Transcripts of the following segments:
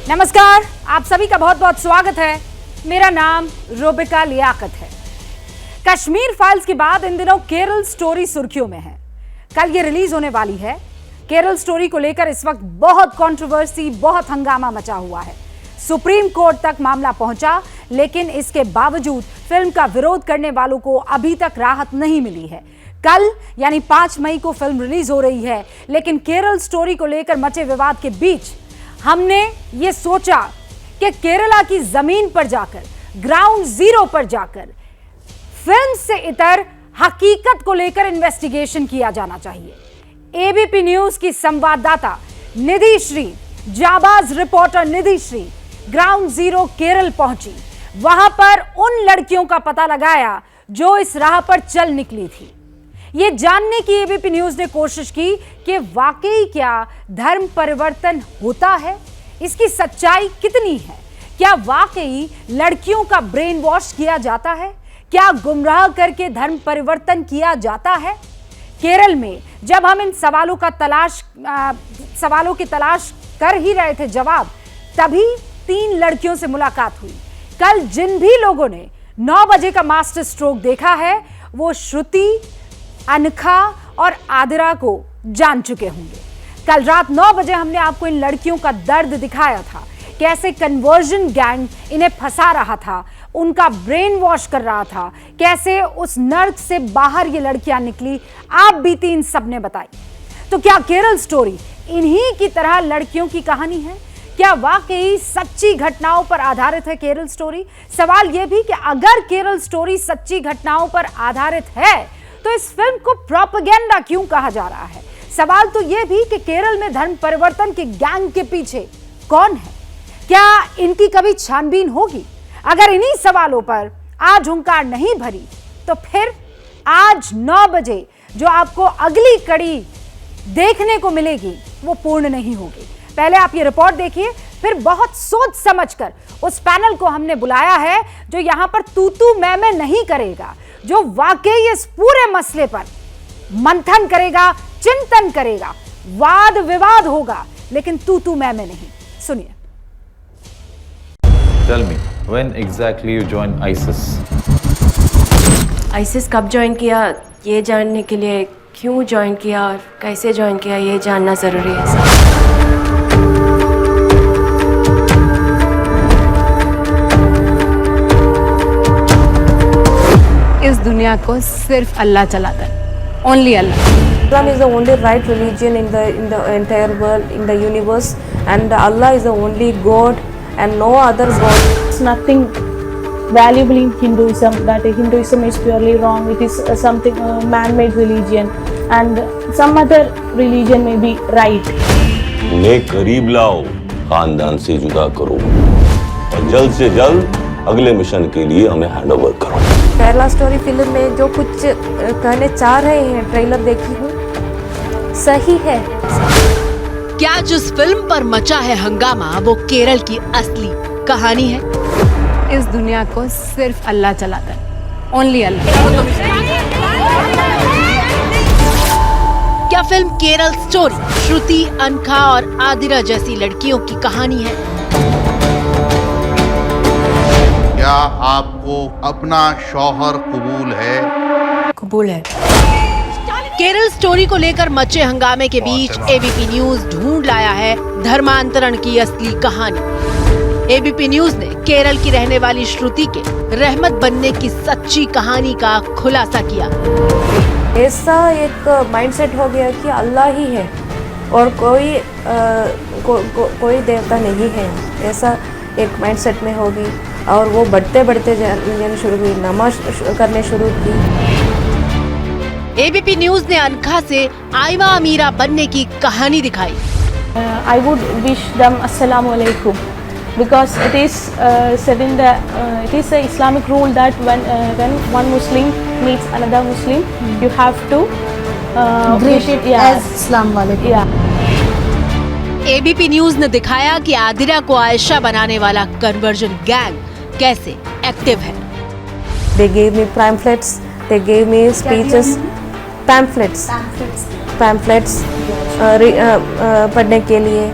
नमस्कार, आप सभी का बहुत बहुत स्वागत है। मेरा नाम रुबिका लियाकत है। कश्मीर फाइल्स के बाद इन दिनों केरल स्टोरी सुर्खियों में है। कल ये रिलीज होने वाली है। केरल स्टोरी को लेकर इस वक्त बहुत कंट्रोवर्सी, बहुत हंगामा मचा हुआ है। सुप्रीम कोर्ट तक मामला पहुंचा, लेकिन इसके बावजूद फिल्म का विरोध करने वालों को अभी तक राहत नहीं मिली है। कल यानी 5 मई को फिल्म रिलीज हो रही है, लेकिन केरल स्टोरी को लेकर मचे विवाद के बीच हमने ये सोचा कि केरला की जमीन पर जाकर, ग्राउंड जीरो पर जाकर फिल्म से इतर हकीकत को लेकर इन्वेस्टिगेशन किया जाना चाहिए। एबीपी न्यूज की संवाददाता निधि श्री, जाबाज रिपोर्टर निधि श्री ग्राउंड जीरो केरल पहुंची। वहां पर उन लड़कियों का पता लगाया जो इस राह पर चल निकली थी। ये जानने की एबीपी न्यूज ने कोशिश की कि वाकई क्या धर्म परिवर्तन होता है, इसकी सच्चाई कितनी है, क्या वाकई लड़कियों का ब्रेन वॉश किया जाता है, क्या गुमराह करके धर्म परिवर्तन किया जाता है। केरल में जब हम इन सवालों की तलाश कर ही रहे थे जवाब, तभी 3 लड़कियों से मुलाकात हुई। कल जिन भी लोगों ने 9 बजे का मास्टर स्ट्रोक देखा है, वो श्रुति, अनखा और आदिरा को जान चुके होंगे। कल रात 9 बजे हमने आपको इन लड़कियों का दर्द दिखाया था, कैसे कन्वर्जन गैंग इन्हें फंसा रहा था, उनका ब्रेन वॉश कर रहा था, कैसे उस नर्क से बाहर ये लड़कियां निकली। आप बीती इन सब ने बताई। तो क्या केरल स्टोरी इन्हीं की तरह लड़कियों की कहानी है? क्या वाकई सच्ची घटनाओं पर आधारित है केरल स्टोरी? सवाल यह भी कि अगर केरल स्टोरी सच्ची घटनाओं पर आधारित है, तो इस फिल्म को प्रोपेगेंडा क्यों कहा जा रहा है? सवाल तो यह भी कि केरल में धर्म परिवर्तन के गैंग के पीछे कौन है? क्या इनकी कभी छानबीन होगी? अगर इन्हीं सवालों पर आज हुंकार नहीं भरी, तो फिर आज 9 बजे जो आपको अगली कड़ी देखने को मिलेगी, वो पूर्ण नहीं होगी। पहले आप ये रिपोर्ट देखिए, फिर बहुत सोच समझकर उस पैनल को हमने बुलाया है जो यहां पर तू मैं नहीं करेगा, जो वाकई इस पूरे मसले पर मंथन करेगा, चिंतन करेगा, वाद विवाद होगा, लेकिन तू मैं नहीं। सुनिए। Tell me, when exactly you joined ISIS? ISIS कब ज्वाइन किया, ये जानने के लिए क्यों ज्वाइन किया और कैसे ज्वाइन किया, ये जानना ज़रूरी है सर। इस दुनिया को सिर्फ अल्लाह चलाता है, only Allah. Islam is the only right religion in the entire world, in the universe, and Allah is the only God and no other God. It's nothing valuable in Hinduism, that Hinduism is purely wrong. It is something man-made religion, and some other religion may be right. उन्हें करीब लाओ, खानदान से जुदा करो और जल्द से जल्द अगले मिशन के लिए हमें हैंडओवर करो। केरला स्टोरी फिल्म में जो कुछ कहने चाह रहे हैं, ट्रेलर देखी हूँ, सही है। क्या जिस फिल्म पर मचा है हंगामा, वो केरल की असली कहानी है? इस दुनिया को सिर्फ अल्लाह चलाता है, ओनली अल्लाह। क्या फिल्म केरल स्टोरी श्रुति, अनखा और आदिरा जैसी लड़कियों की कहानी है? क्या आपको अपना शौहर कबूल है? कबूल है। केरल स्टोरी को लेकर मचे हंगामे के बीच एबीपी न्यूज ढूंढ लाया है धर्मांतरण की असली कहानी। एबीपी न्यूज ने केरल की रहने वाली श्रुति के रहमत बनने की सच्ची कहानी का खुलासा किया। ऐसा एक माइंडसेट हो गया कि अल्लाह ही है और कोई देवता नहीं है, ऐसा एक माइंडसेट में हो गई। और वो बढ़ते जाने शुरू हुई, नमाज करने शुरू की। एबीपी न्यूज ने अनखा से आयवा अमीरा बनने की कहानी दिखाई। I would wish them assalamu alaikum, because it is said in the it is a Islamic rule that when one Muslim meets another Muslim, you have to greet it as Assalamu alaikum. Yeah. ABP news ने दिखाया कि आदिरा को आयशा बनाने वाला conversion gang कैसे active है। They gave me pamphlets, they gave me speeches, pamphlets पढ़ने के लिए,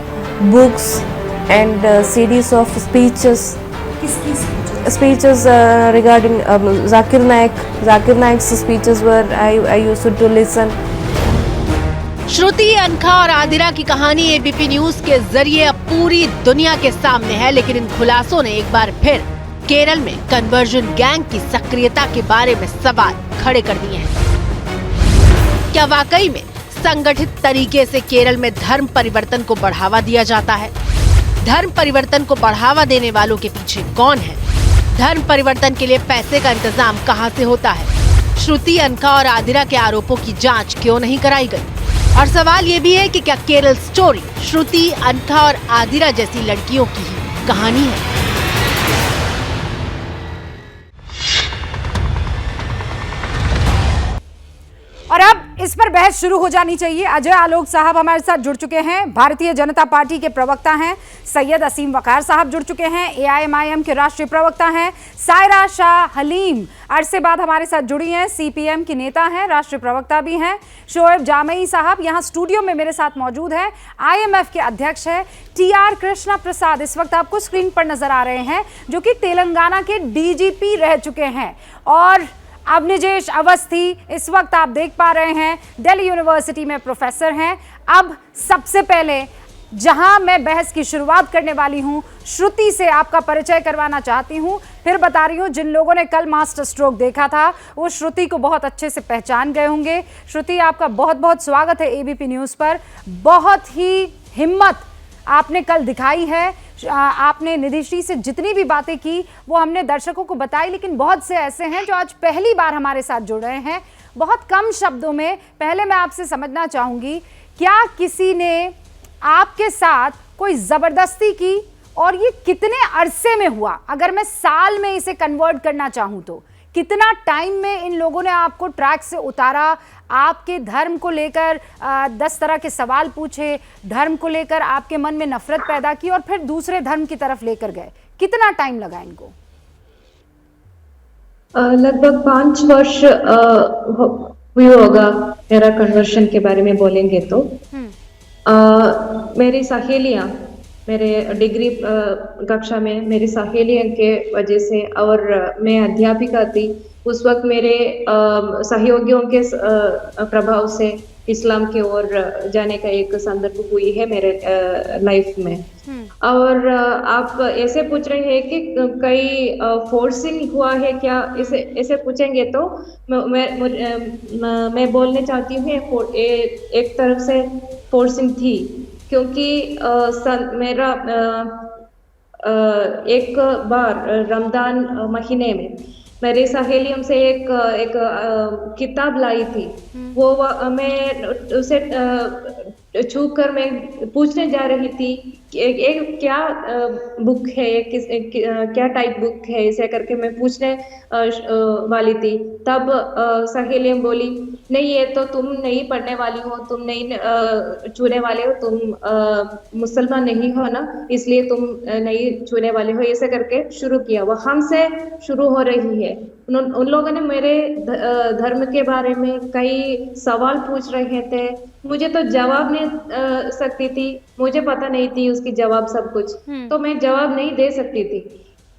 books, and CDs of speeches. Speeches regarding Zakir Naik's speeches were I used to listen. श्रुति, अनखा और आदिरा की कहानी एबीपी न्यूज के जरिए अब पूरी दुनिया के सामने है, लेकिन इन खुलासों ने एक बार फिर केरल में कन्वर्जन गैंग की सक्रियता के बारे में सवाल खड़े कर दिए हैं। क्या वाकई में संगठित तरीके से केरल में धर्म परिवर्तन को बढ़ावा दिया जाता है? धर्म परिवर्तन को बढ़ावा देने वालों के पीछे कौन है? धर्म परिवर्तन के लिए पैसे का इंतजाम कहां से होता है? श्रुति, अनखा और आदिरा के आरोपों की जांच क्यों नहीं कराई गई? और सवाल ये भी है कि क्या केरल स्टोरी श्रुति, अनखा और आदिरा जैसी लड़कियों की ही कहानी है? और अब इस पर बहस शुरू हो जानी चाहिए। अजय आलोक साहब हमारे साथ जुड़ चुके हैं, भारतीय जनता पार्टी के प्रवक्ता हैं। सैयद असीम वकार साहब जुड़ चुके हैं, AIMIM के राष्ट्रीय प्रवक्ता हैं। सायरा शाह हलीम अरसे बाद हमारे साथ जुड़ी हैं, CPM की नेता हैं, राष्ट्रीय प्रवक्ता भी हैं। शोएब जामई साहब यहाँ स्टूडियो में मेरे साथ मौजूद है, IMF के अध्यक्ष है। TR कृष्णा प्रसाद इस वक्त आपको स्क्रीन पर नजर आ रहे हैं, जो कि तेलंगाना के DGP रह चुके हैं। और अवनिजेश अवस्थी इस वक्त आप देख पा रहे हैं, दिल्ली यूनिवर्सिटी में प्रोफेसर हैं। अब सबसे पहले जहां मैं बहस की शुरुआत करने वाली हूं, श्रुति से आपका परिचय करवाना चाहती हूं। फिर बता रही हूं, जिन लोगों ने कल मास्टर स्ट्रोक देखा था वो श्रुति को बहुत अच्छे से पहचान गए होंगे। श्रुति, आपका बहुत बहुत स्वागत है एबीपी न्यूज़ पर। बहुत ही हिम्मत आपने कल दिखाई है। आपने निधिश्री से जितनी भी बातें की वो हमने दर्शकों को बताई, लेकिन बहुत से ऐसे हैं जो आज पहली बार हमारे साथ जुड़ रहे हैं। बहुत कम शब्दों में पहले मैं आपसे समझना चाहूँगी, क्या किसी ने आपके साथ कोई ज़बरदस्ती की और ये कितने अरसे में हुआ? अगर मैं साल में इसे कन्वर्ट करना चाहूँ तो कितना टाइम में इन लोगों ने आपको ट्रैक से उतारा? आपके धर्म को लेकर 10 तरह के सवाल पूछे, धर्म को लेकर आपके मन में नफरत पैदा की और फिर दूसरे धर्म की तरफ लेकर गए। कितना टाइम लगा इनको? लगभग 5 वर्ष हुई होगा मेरा कन्वर्शन के बारे में बोलेंगे तो। मेरी सहेलियां, मेरे डिग्री कक्षा में मेरी सहेलियों के वजह से, और मैं अध्यापिका थी उस वक्त, मेरे सहयोगियों के प्रभाव से इस्लाम की ओर जाने का एक संदर्भ हुई है मेरे लाइफ में। और आप ऐसे पूछ रहे हैं कि कई फोर्सिंग हुआ है क्या, ऐसे पूछेंगे तो मैं बोलने चाहती हूँ एक तरफ से फोर्सिंग थी, क्योंकि मेरा एक बार रमजान महीने में मेरी सहेलियों से एक किताब लाई थी। वो मैं उसे छू कर मैं पूछने जा रही थी एक क्या बुक है, क्या टाइप बुक है, ऐसे करके मैं पूछने वाली थी। तब सहेलियां बोली, नहीं ये तो तुम नहीं पढ़ने वाली हो, तुम नहीं छूने वाले हो, तुम मुसलमान नहीं हो ना, इसलिए तुम नहीं छूने वाले हो, ऐसे करके शुरू किया। वो हमसे शुरू हो रही है। उन लोगों ने मेरे धर्म के बारे में कई सवाल पूछ रहे थे, मुझे तो जवाब नहीं सकती थी, मुझे पता नहीं थी उसकी जवाब सब कुछ, तो मैं जवाब नहीं दे सकती थी।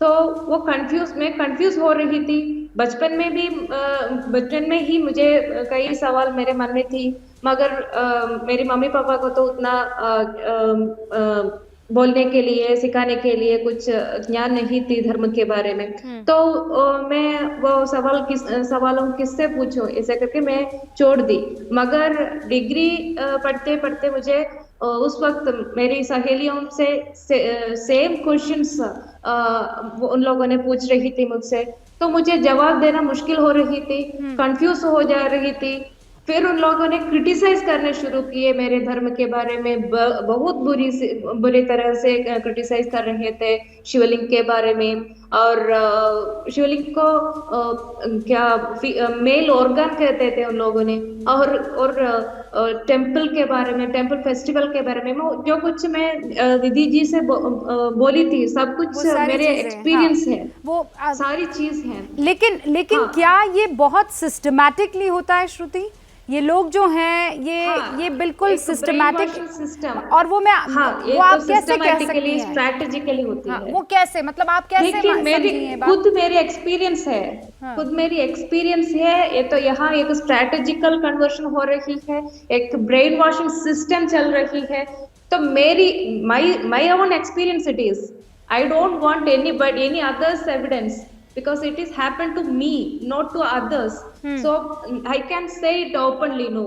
तो वो मैं कंफ्यूज हो रही थी। बचपन में ही मुझे कई सवाल मेरे मन में थी, मगर मेरे मम्मी पापा को तो उतना बोलने के लिए, सिखाने के लिए कुछ ज्ञान नहीं थी धर्म के बारे में। तो मैं वो सवालों किससे पूछूं, ऐसे करके मैं छोड़ दी। मगर डिग्री पढ़ते पढ़ते मुझे उस वक्त मेरी सहेलियों से सेम क्वेश्चंस उन लोगों ने पूछ रही थी मुझसे, तो मुझे जवाब देना मुश्किल हो रही थी, कंफ्यूज हो जा रही थी। फिर उन लोगों ने क्रिटिसाइज करने शुरू किए मेरे धर्म के बारे में, बहुत बुरी तरह से क्रिटिसाइज कर रहे थे शिवलिंग के बारे में। और शिवलिंग को क्या मेल ऑर्गन कहते थे उन लोगों ने। और टेम्पल के बारे में, टेम्पल फेस्टिवल के बारे में जो कुछ मैं दीदी जी से बोली थी, सब कुछ मेरे एक्सपीरियंस है, वो सारी चीज है। लेकिन क्या ये बहुत सिस्टमैटिकली होता है श्रुति? ये लोग जो हैं ये बिल्कुल सिस्टमैटिक सिस्टम, और वो मैं वो आप कैसे कह सकती हैं स्ट्रैटेजिकली होती है? वो कैसे, मतलब आप कैसे समझी ये बात? खुद मेरी एक्सपीरियंस है, खुद मेरी एक्सपीरियंस है। ये तो यहाँ एक स्ट्रैटेजिकल कन्वर्शन हो रही है, एक ब्रेन वॉशिंग सिस्टम चल रही है। तो मेरी my own experience it is, I don't want any others evidence because it is happened to me, not to others. So I can say it openly. No,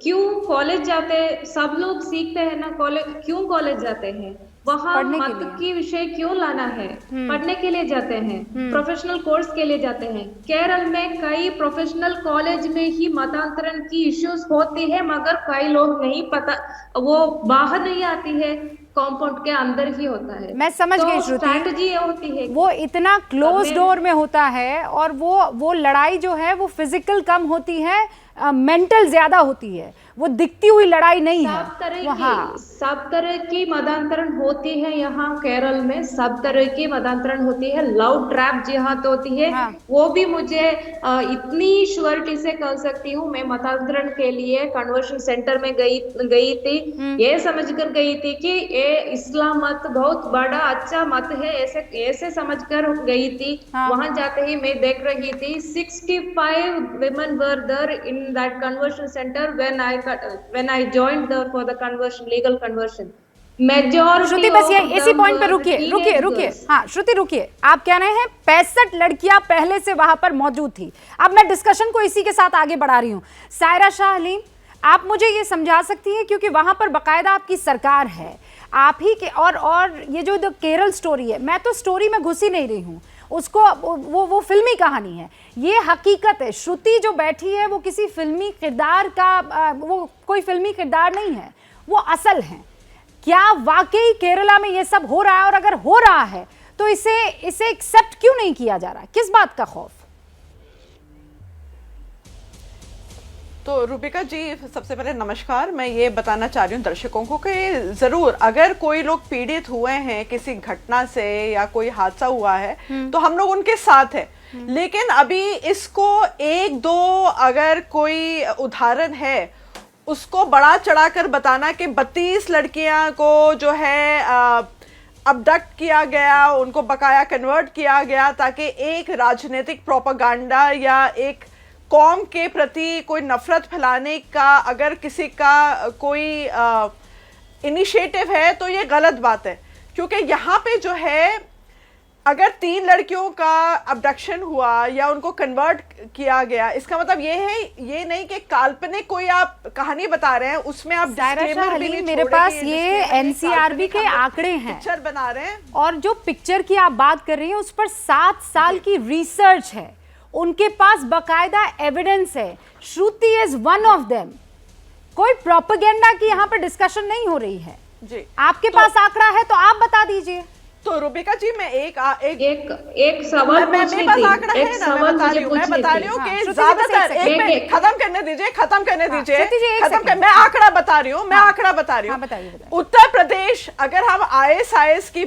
क्यों कॉलेज जाते सब लोग सीखते हैं ना, कॉलेज क्यों कॉलेज जाते हैं? वहाँ मत की विषय क्यों लाना है? पढ़ने के लिए जाते हैं, प्रोफेशनल कोर्स के लिए जाते हैं। केरल में कई प्रोफेशनल कॉलेज में ही मतांतरण की इश्यूज होती है, मगर कई लोग नहीं पता, वो बाहर नहीं आती है, कॉम्पाउंड के अंदर ही होता है। मैं समझ गई श्रुति, स्ट्रैटेजी ये होती है वो इतना क्लोज डोर में होता है, और वो लड़ाई जो है वो फिजिकल कम होती है, मेंटल ज्यादा होती है, वो दिखती हुई लड़ाई नहीं है। सब तरह की मतांतरण होती है यहाँ केरल में, सब तरह की मतांतरण होती है। लव ट्रैप जिहाद होती है, वो भी मुझे इतनी श्योरिटी से कह सकती हूँ। मैं मतांतरण के लिए कन्वर्शन सेंटर में गई थी, ये समझकर गई थी कि ये इस्लाम मत बहुत बड़ा अच्छा मत है, ऐसे समझकर गई थी। वहां जाते ही मैं देख रही थी 65 women were there in that conversion center when I joined there for the conversion, legal conversion. Majority श्रुति बस ये इसी पॉइंट पे रुकिए। हाँ श्रुति रुकिए, आप कह रहे हैं 65 लड़कियां पहले से वहां पर मौजूद थी। अब मैं डिस्कशन को इसी के साथ आगे बढ़ा रही हूँ। सायरा शाह हलीम, आप मुझे ये समझा सकती हैं, क्योंकि वहां पर बाकायदा आपकी सरकार है, आप ही के, और ये जो केरल स्टोरी है, मैं तो स्टोरी में घुस ही नहीं रही हूँ, उसको वो फिल्मी कहानी है, ये हकीकत है। श्रुति जो बैठी है वो किसी फिल्मी किरदार का, वो कोई फिल्मी किरदार नहीं है, वो असल है। क्या वाकई केरला में ये सब हो रहा है? और अगर हो रहा है तो इसे एक्सेप्ट क्यों नहीं किया जा रहा? किस बात का खौफ? तो रूबिका जी, सबसे पहले नमस्कार। मैं ये बताना चाह रही हूँ दर्शकों को कि ज़रूर अगर कोई लोग पीड़ित हुए हैं किसी घटना से या कोई हादसा हुआ है तो हम लोग उनके साथ हैं, लेकिन अभी इसको एक दो अगर कोई उदाहरण है उसको बढ़ा चढ़ाकर बताना कि 32 लड़कियां को जो है अबडक्ट किया गया, उनको बकाया कन्वर्ट किया गया ताकि एक राजनीतिक प्रोपेगेंडा या एक कौम के प्रति कोई नफरत फैलाने का अगर किसी का कोई इनिशिएटिव है तो ये गलत बात है। क्योंकि यहाँ पे जो है अगर 3 लड़कियों का अबडक्शन हुआ या उनको कन्वर्ट किया गया, इसका मतलब ये है, ये नहीं कि काल्पनिक कोई आप कहानी बता रहे हैं, उसमें आप डिस्क्लेमर भी नहीं, मेरे पास ये एनसीआरबी के आंकड़े हैं, पिक्चर बना रहे हैं, और जो पिक्चर की आप बात कर रही हैं उस पर 7 साल की रिसर्च है, उनके पास बकायदा एविडेंस है। श्रुति इज वन ऑफ देम। कोई प्रोपेगेंडा की यहाँ पर डिस्कशन नहीं हो रही है जी। आपके पास आंकड़ा है तो आप बता दीजिए। तो रूबिका जी, मैं एक सवाल मैं बता रही हूँ कि ज्यादातर खत्म करने दीजिए, मैं आंकड़ा बता रही हूँ, उत्तर प्रदेश, अगर हम आईएसआईएस की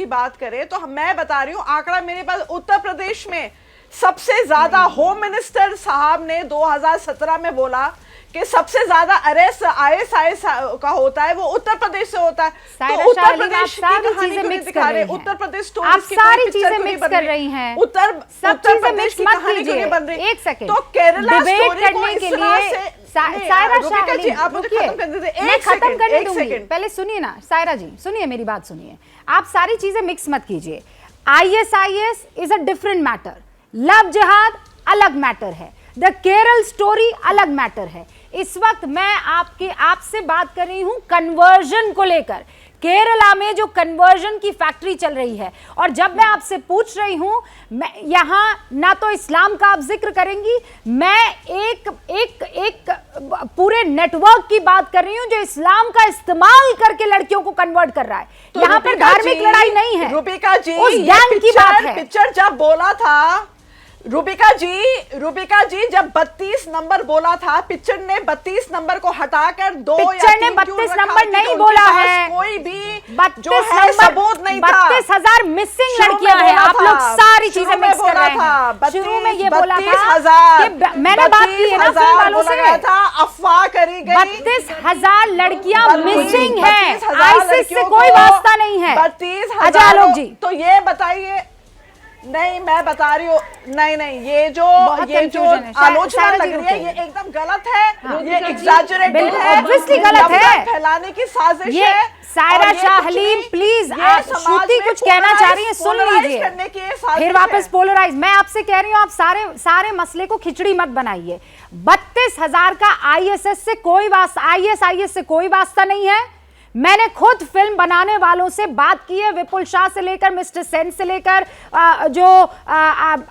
बात करें तो मैं बता रही हूँ आंकड़ा मेरे पास, उत्तर प्रदेश में सबसे ज्यादा होम मिनिस्टर साहब ने 2017 में बोला कि सबसे ज्यादा अरेस्ट आईएसआईएस का होता है वो उत्तर प्रदेश से होता है। तो उत्तर प्रदेश की कहानी क्यों नहीं दिखा रहे? उत्तर प्रदेश स्टोरीज की सारी चीजें मिक्स कर रही हैं। उत्तर प्रदेश की कहानी क्यों नहीं बन रही? एक सेकंड, तो केरला स्टोरी करने के लिए सायरा शाह जी, आप मुझे खत्म करने दीजिए, मैं खत्म करने दूंगी, पहले सुनिए ना सायरा जी, सुनिए मेरी बात सुनिए, आप सारी चीजें मिक्स मत कीजिए। ISIS is a different matter, love जिहाद अलग मैटर है, द केरल स्टोरी अलग मैटर है। इस वक्त मैं आपसे बात कर रही हूं कन्वर्जन को लेकर। केरला में जो कन्वर्जन की फैक्ट्री चल रही है, और जब मैं आपसे पूछ रही हूं, मैं यहां ना तो इस्लाम का आप जिक्र करेंगी, मैं एक पूरे नेटवर्क की बात कर रही हूं जो इस्लाम का इस्तेमाल करके लड़कियों को कन्वर्ट कर रहा है। तो यहां पर धार्मिक लड़ाई नहीं है, रूबिका जी, उस गैंग की बात है। पिक्चर जब बोला था रूबिका जी जब 32 नंबर बोला था, पिक्चर ने 32 नंबर को हटाकर 2 या 3 पिक्चर ने 32 नंबर नहीं बोला है, कोई भी जो है सबूत नहीं था। 32,000 मिसिंग लड़कियां हैं। आप लोग सारी चीजें मिक्स कर रहे हैं। शुरू में ये बोला था कि मैंने बात की है ना फिल्म वालों से, अफवाह करी गई, 32,000 लड़कियां मिसिंग हैं, आईसिस से कोई वास्ता नहीं है। 32,000 अजय आलोक जी, तो ये बताइए। नहीं, मैं बता रही हूँ, नहीं, ये जो आलोचना लग रही है ये एकदम गलत है, ये एग्जैजरेटेड है, ऑब्वियसली गलत है, फैलाने की साजिश ये है। सायरा शाह हलीम प्लीज, श्रुति कुछ कहना चाह रही है, सुन लीजिए, फिर वापस पोलराइज। मैं आपसे कह रही हूँ आप सारे मसले को खिचड़ी मत बनाइए। 32,000 का आईएसएस से कोई वास्ता, आईएस से कोई वास्ता नहीं है। मैंने खुद फिल्म बनाने वालों से बात की है, विपुल शाह से लेकर मिस्टर सेन से लेकर जो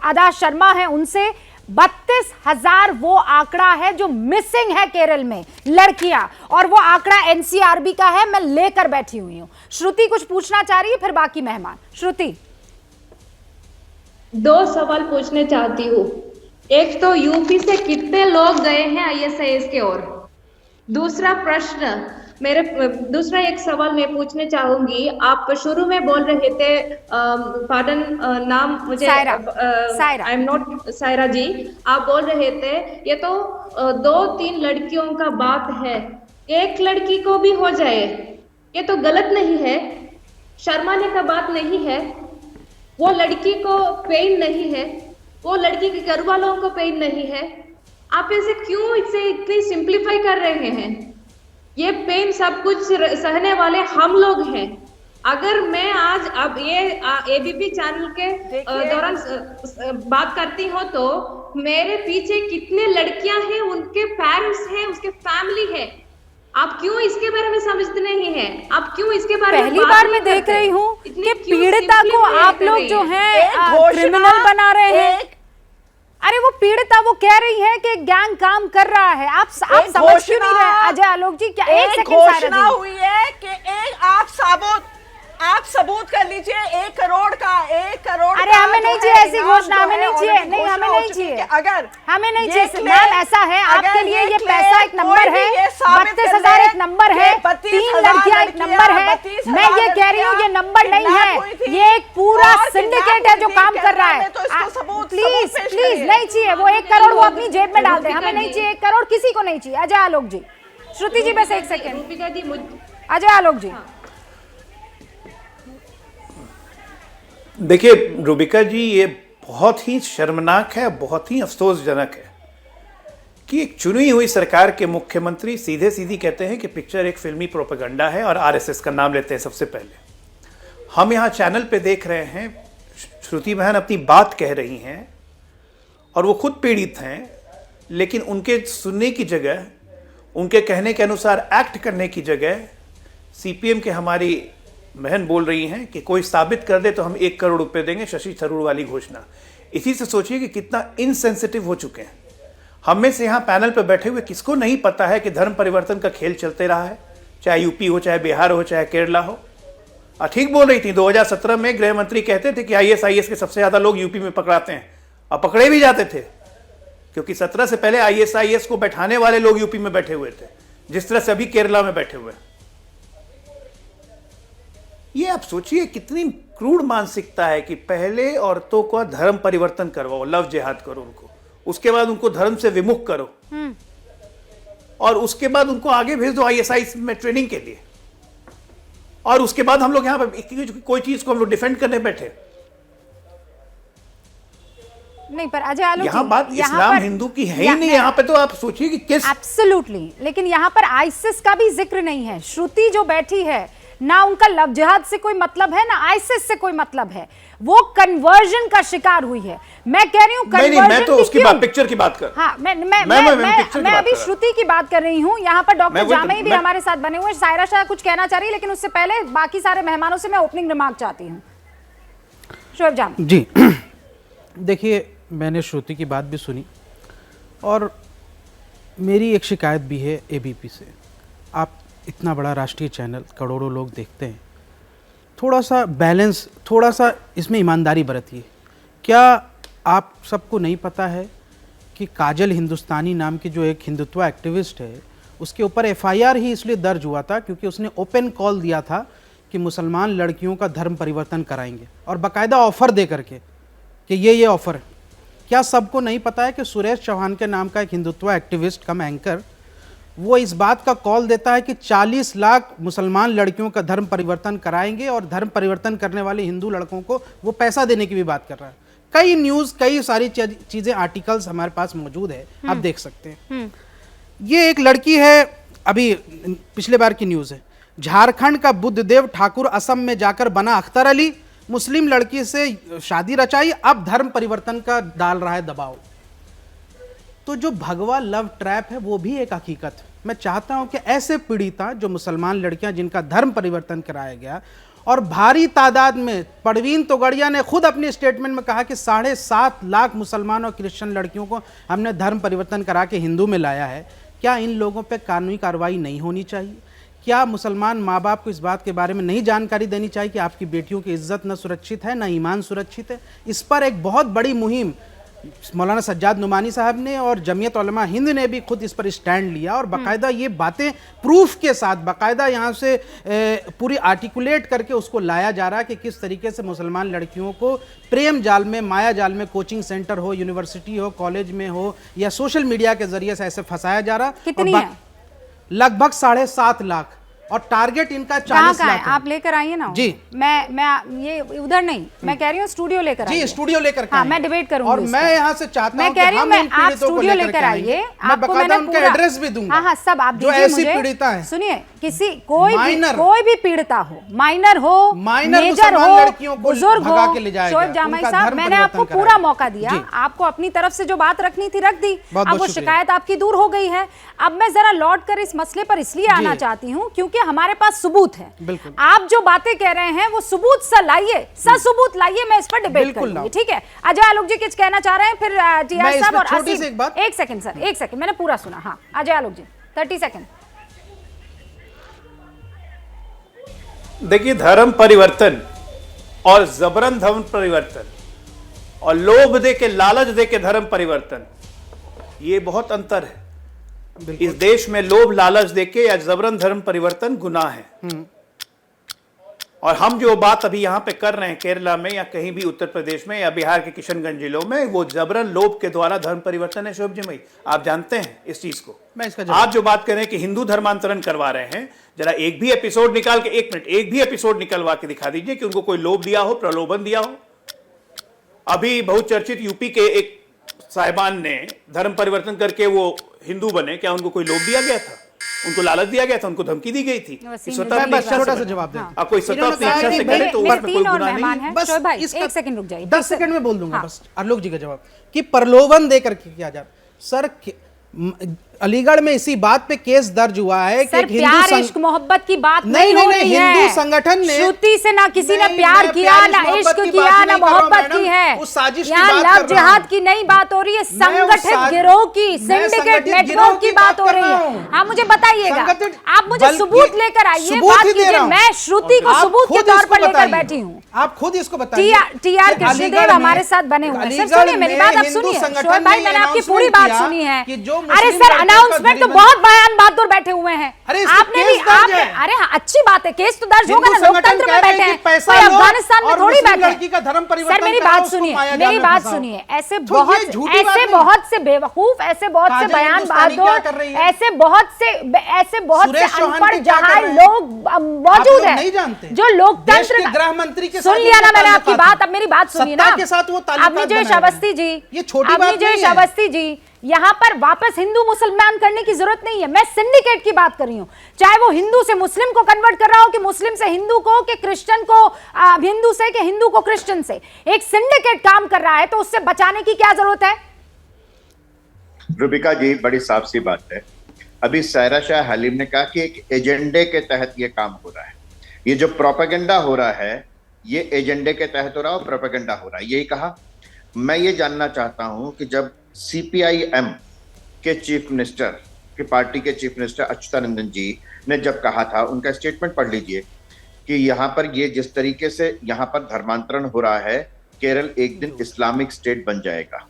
अदा शर्मा है उनसे। 32,000 वो आंकड़ा है जो मिसिंग है केरल में लड़कियां, और वो आंकड़ा एनसीआरबी का है, मैं लेकर बैठी हुई हूं। श्रुति कुछ पूछना चाह रही है, फिर बाकी मेहमान। श्रुति, 2 सवाल पूछना चाहती हूँ। एक तो यूपी से कितने लोग गए हैं आईएसआईएस की ओर? दूसरा प्रश्न, दूसरा एक सवाल मैं पूछना चाहूंगी। आप शुरू में बोल रहे थे, पार्डन नाम मुझे, आई एम नॉट सायरा जी, आप बोल रहे थे ये तो 2-3 लड़कियों का बात है, एक लड़की को भी हो जाए ये तो गलत नहीं है, शर्माने का बात नहीं है, वो लड़की को पेन नहीं है, वो लड़की के घर वालों को पेन नहीं है। आप ऐसे क्यों इसे इतनी सिंप्लीफाई कर रहे हैं? ये पेन सब कुछ सहने वाले हम लोग हैं। अगर मैं आज अब ये एबीपी चैनल के दौरान बात करती हूँ तो मेरे पीछे कितने लड़कियां हैं, उनके पेरेंट्स हैं, उसके फैमिली है। आप क्यों इसके बारे में समझते नहीं हैं? आप क्यों इसके बारे में पहली बार मैं देख रही हूँ कि पीड़िता को आप लोग जो है क्रिमिनल बना रहे हैं। अरे वो पीड़िता वो कह रही है कि गैंग काम कर रहा है, आप समझ क्यों नहीं रहे? अजय आलोक जी, क्या एक सेकंड घोषणा हुई है कि आप सबूत कर लीजिए 1 करोड़ का, 1 करोड़। अरे हमें नहीं चाहिए ऐसी घोषणा, हमें नहीं चाहिए, नहीं हमें नहीं चाहिए, अगर हमें नहीं चाहिए। मैम ऐसा है, आपके लिए ये पैसा एक नंबर है, 32,000 एक नंबर है, 3 लड़कियां एक नंबर है। मैं ये कह रही हूँ ये नंबर नहीं है, ये एक पूरा सिंडिकेट है जो काम कर रहा है। प्लीज नहीं चाहिए वो 1 करोड़, वो अपनी जेब में डाल दे। हमें नहीं चाहिए 1 करोड़, किसी को नहीं चाहिए। अजय आलोक जी, श्रुति जी बस 1 सेकेंड। अजय आलोक जी, देखिए रूबिका जी, ये बहुत ही शर्मनाक है, बहुत ही अफसोसजनक है कि एक चुनी हुई सरकार के मुख्यमंत्री सीधे कहते हैं कि पिक्चर एक फिल्मी प्रोपेगेंडा है और आरएसएस का नाम लेते हैं सबसे पहले। हम यहाँ चैनल पे देख रहे हैं, श्रुति बहन अपनी बात कह रही हैं और वो खुद पीड़ित हैं, लेकिन उनके सुनने की जगह, उनके कहने के अनुसार एक्ट करने की जगह सीपीएम के हमारी बहन बोल रही हैं कि कोई साबित कर दे तो हम 1 करोड़ रुपए देंगे, शशि थरूर वाली घोषणा। इसी से सोचिए कि कितना इनसेंसिटिव हो चुके हैं। हम में से यहाँ पैनल पर बैठे हुए किसको नहीं पता है कि धर्म परिवर्तन का खेल चलते रहा है, चाहे यूपी हो, चाहे बिहार हो, चाहे केरला हो। ठीक बोल रही थी, 2017 में गृह मंत्री कहते थे कि आईएस के सबसे ज्यादा लोग यूपी में पकड़ाते हैं, और पकड़े भी जाते थे, क्योंकि 17 से पहले आईएस को बैठाने वाले लोग यूपी में बैठे हुए थे, जिस तरह से अभी केरला में बैठे हुए। ये आप सोचिए कितनी क्रूर मानसिकता है कि पहले औरतों का धर्म परिवर्तन करवाओ, लव जिहाद करो उनको, उसके बाद उनको धर्म से विमुख करो, और उसके बाद उनको आगे भेज दो आईएसआई में ट्रेनिंग के लिए, और उसके बाद हम लोग यहां पर कोई चीज को हम लोग डिफेंड करने बैठे। नहीं, पर अजय आलोक यहाँ बात इस्लाम हिंदू की है ही नहीं। यहाँ पे तो आप सोचिए कि किस, एब्सोल्युटली, लेकिन यहाँ पर आईसिस का भी जिक्र नहीं है। श्रुति जो बैठी है ना, उनका लव जिहाद से कोई मतलब है ना आईसिस से कोई मतलब है, वो कन्वर्जन का शिकार हुई है। मैं कह रही हूँ कन्वर्जन, मैं तो उसकी बात, पिक्चर की बात कर। हाँ, मैं अभी श्रुति की बात कर रही हूँ। यहाँ पर डॉक्टर जामई भी हमारे साथ बने हुए। सायरा शाह कुछ कहना चाह रही है, लेकिन उससे पहले बाकी सारे मेहमानों से मैं ओपनिंग रिमार्क चाहती हूँ। शोएब जामई जी, देखिए मैंने श्रुति की बात भी सुनी और मेरी एक शिकायत भी है एबीपी से। आप इतना बड़ा राष्ट्रीय चैनल, करोड़ों लोग देखते हैं, थोड़ा सा बैलेंस, थोड़ा सा इसमें ईमानदारी बरतिए। क्या आप सबको नहीं पता है कि काजल हिंदुस्तानी नाम की जो एक हिंदुत्व एक्टिविस्ट है, उसके ऊपर एफआईआर ही इसलिए दर्ज हुआ था क्योंकि उसने ओपन कॉल दिया था कि मुसलमान लड़कियों का धर्म परिवर्तन कराएंगे, और बाकायदा ऑफ़र दे करके कि ये ऑफ़र है। क्या सबको नहीं पता है कि सुरेश चौहान के नाम का एक हिंदुत्व एक्टिविस्ट कम एंकर, वो इस बात का कॉल देता है कि 40 लाख मुसलमान लड़कियों का धर्म परिवर्तन कराएंगे, और धर्म परिवर्तन करने वाले हिंदू लड़कों को वो पैसा देने की भी बात कर रहा है। कई न्यूज़, कई सारी चीज़ें, आर्टिकल्स हमारे पास मौजूद है, आप देख सकते हैं। ये एक लड़की है, अभी पिछले बार की न्यूज़ है, झारखंड का बुद्धदेव ठाकुर असम में जाकर बना अख्तर अली, मुस्लिम लड़की से शादी रचाई, अब धर्म परिवर्तन का डाल रहा है दबाव। तो जो भगवा लव ट्रैप है वो भी एक हकीकत है। मैं चाहता हूं कि ऐसे पीड़िता जो मुसलमान लड़कियां जिनका धर्म परिवर्तन कराया गया, और भारी तादाद में, परवीन तोगड़िया ने खुद अपनी स्टेटमेंट में कहा कि 7.5 लाख मुसलमान और क्रिश्चियन लड़कियों को हमने धर्म परिवर्तन करा के हिंदू में लाया है। क्या इन लोगों पर कानूनी कार्रवाई नहीं होनी चाहिए? क्या मुसलमान माँ बाप को इस बात के बारे में नहीं जानकारी देनी चाहिए कि आपकी बेटियों की इज्जत न सुरक्षित है, न ईमान सुरक्षित है? इस पर एक बहुत बड़ी मुहिम मौलाना सज्जाद नुमानी साहब ने और जमीयत उलमा हिंद ने भी खुद इस पर स्टैंड लिया, और बाकायदा ये बातें प्रूफ के साथ बाकायदा यहाँ से पूरी आर्टिकुलेट करके उसको लाया जा रहा है कि किस तरीके से मुसलमान लड़कियों को प्रेम जाल में, माया जाल में, कोचिंग सेंटर हो, यूनिवर्सिटी हो, कॉलेज में हो, या सोशल मीडिया के जरिए से ऐसे फंसाया जा रहा। कितनी है? लगभग 7.5 लाख, और टारगेट इनका 40 लाख है। आप लेकर आइए ना जी। मैं ये उधर नहीं, मैं कह रही हूँ स्टूडियो लेकर आइए। जी, स्टूडियो लेकर हाँ, मैं डिबेट करूंगी। और मैं यहाँ से चाहता हूँ कि हम आप स्टूडियो लेकर आइए, आपको मैंने उनका एड्रेस भी दूंगा। हाँ हाँ, सब आप जो ऐसी पीड़िता है। सुनिए, किसी कोई भी पीड़िता हो, माइनर हो, मेजर हो, बुजुर्ग हो, शोएब जामाई साहब, मैंने आपको पूरा मौका दिया, आपको अपनी तरफ से जो बात रखनी थी रख दी, अब वो शिकायत आपकी दूर हो गई है। अब मैं जरा लौट कर इस मसले पर इसलिए आना चाहती हूँ क्योंकि हमारे पास सबूत है। आप जो बातें कह रहे हैं वो सबूत सा लाइए, सबूत लाइए, मैं इस पर डिबेट करूंगी, ठीक है? अजय आलोक जी कुछ कहना चाह रहे हैं, फिर टीआर साहब और असीम। एक सेकंड सर, एक सेकंड, मैंने पूरा सुना। हाँ, अजय आलोक जी 30 सेकंड। देखिए, धर्म परिवर्तन और जबरन धर्म परिवर्तन और लोभ दे के, लालच दे के धर्म परिवर्तन, ये बहुत अंतर है। इस देश में लोभ लालच देके या जबरन धर्म परिवर्तन गुनाह है। और हम जो बात अभी यहां पे कर रहे हैं केरला में या कहीं भी उत्तर प्रदेश में या बिहार के किशनगंज जिलों में, वो जबरन लोभ के द्वारा धर्म परिवर्तन है। शोएब जी, आप जानते हैं इस चीज को? मैं इसका आप जो बात कर रहे हैं कि हिंदू धर्मांतरण करवा रहे हैं, जरा एक भी एपिसोड निकाल के, एक मिनट, एक भी एपिसोड निकलवा के दिखा दीजिए कि उनको कोई लोभ दिया हो, प्रलोभन दिया हो। अभी बहुचर्चित यूपी के एक साहिबान ने धर्म परिवर्तन करके वो हिंदू बने, क्या उनको कोई लोभ दिया गया था? उनको लालच दिया गया था? उनको धमकी दी गई थी? छोटा सा जवाब दें। आप कोई सत्ता अपनी इच्छा से करे तो ऊपर पे कोई गुनाह नहीं है। बस भाई, एक सेकंड रुक जाइए, 10 सेकंड में बोल दूंगा। बस आलोक जी का जवाब कि प्रलोभन देकर किया जा सर, अलीगढ़ में इसी बात पे केस दर्ज हुआ है कि प्यार इश्क मोहब्बत की बात नहीं हो रही है। हिंदू संगठन ने श्रुति से ना किसी ने प्यार किया, ना इश्क किया, ना मोहब्बत की है। यहाँ लव जिहाद की नई बात हो रही है, संगठित गिरोह की, सिंडिकेट नेटवर्क की बात हो रही है। हाँ, मुझे बताइएगा, आप मुझे सबूत लेकर आइए, बात कीजिए। मैं श्रुति को सबूत के तौर पर लेकर बैठी हूँ। आप खुद इसको बताइए। टीआर कृष्णदेव हमारे साथ बने हुए हैं। सर सुनिए मेरी बात, आप सुनिए शोएब भाई, मैंने आपकी पूरी बात सुनी है। अरे सर, अनाउंसमेंट तो बहुत बयान बहादुर बैठे हुए हैं। आपने भी अरे हाँ, अच्छी बात है, केस तो दर्ज होगा ना, लोकतंत्र में बैठे हैं, कोई अफगानिस्तान में थोड़ी बैठे हैं। सर मेरी बात सुनिए, मेरी बात सुनिए, ऐसे बहुत से बेवकूफ, ऐसे बहुत से बयान बहादुर, ऐसे बहुत से अनपढ़ जाहिल लोग मौजूद हैं जो लोकतंत्र गृह मंत्री के सुन लिया ना मैंने आपकी बात। अब मेरी बात सुनिए ना, अवनीजेश अवस्थी जी, अवनीजेश अवस्थी जी, यहाँ पर वापस हिंदू मुसलमान करने की जरूरत नहीं है। मैं सिंडिकेट की बात कर रही हूँ, चाहे वो हिंदू से मुस्लिम को कन्वर्ट कर रहा हो कि मुस्लिम से हिंदू को, कि क्रिश्चियन को हिंदू से, कि हिंदू को क्रिश्चियन से, एक सिंडिकेट काम कर रहा है, तो उससे बचाने की क्या जरूरत है? रूबिका जी, बड़ी साफ सी बात है। अभी सायरा शाह हलीम ने कहा कि एक एजेंडे के तहत ये काम हो रहा है। ये जो प्रोपेगेंडा हो रहा है, ये एजेंडे के तहत हो रहा है और प्रोपेगेंडा हो रहा है, यही कहा। मैं ये जानना चाहता हूं कि जब CPIM के चीफ मिनिस्टर, की पार्टी के चीफ मिनिस्टर अच्युतानंदन जी ने जब कहा था, उनका स्टेटमेंट पढ़ लीजिए कि यहाँ पर ये जिस तरीके से यहाँ पर धर्मांतरण हो रहा है, केरल एक दिन इस्लामिक स्टेट बन जाएगा।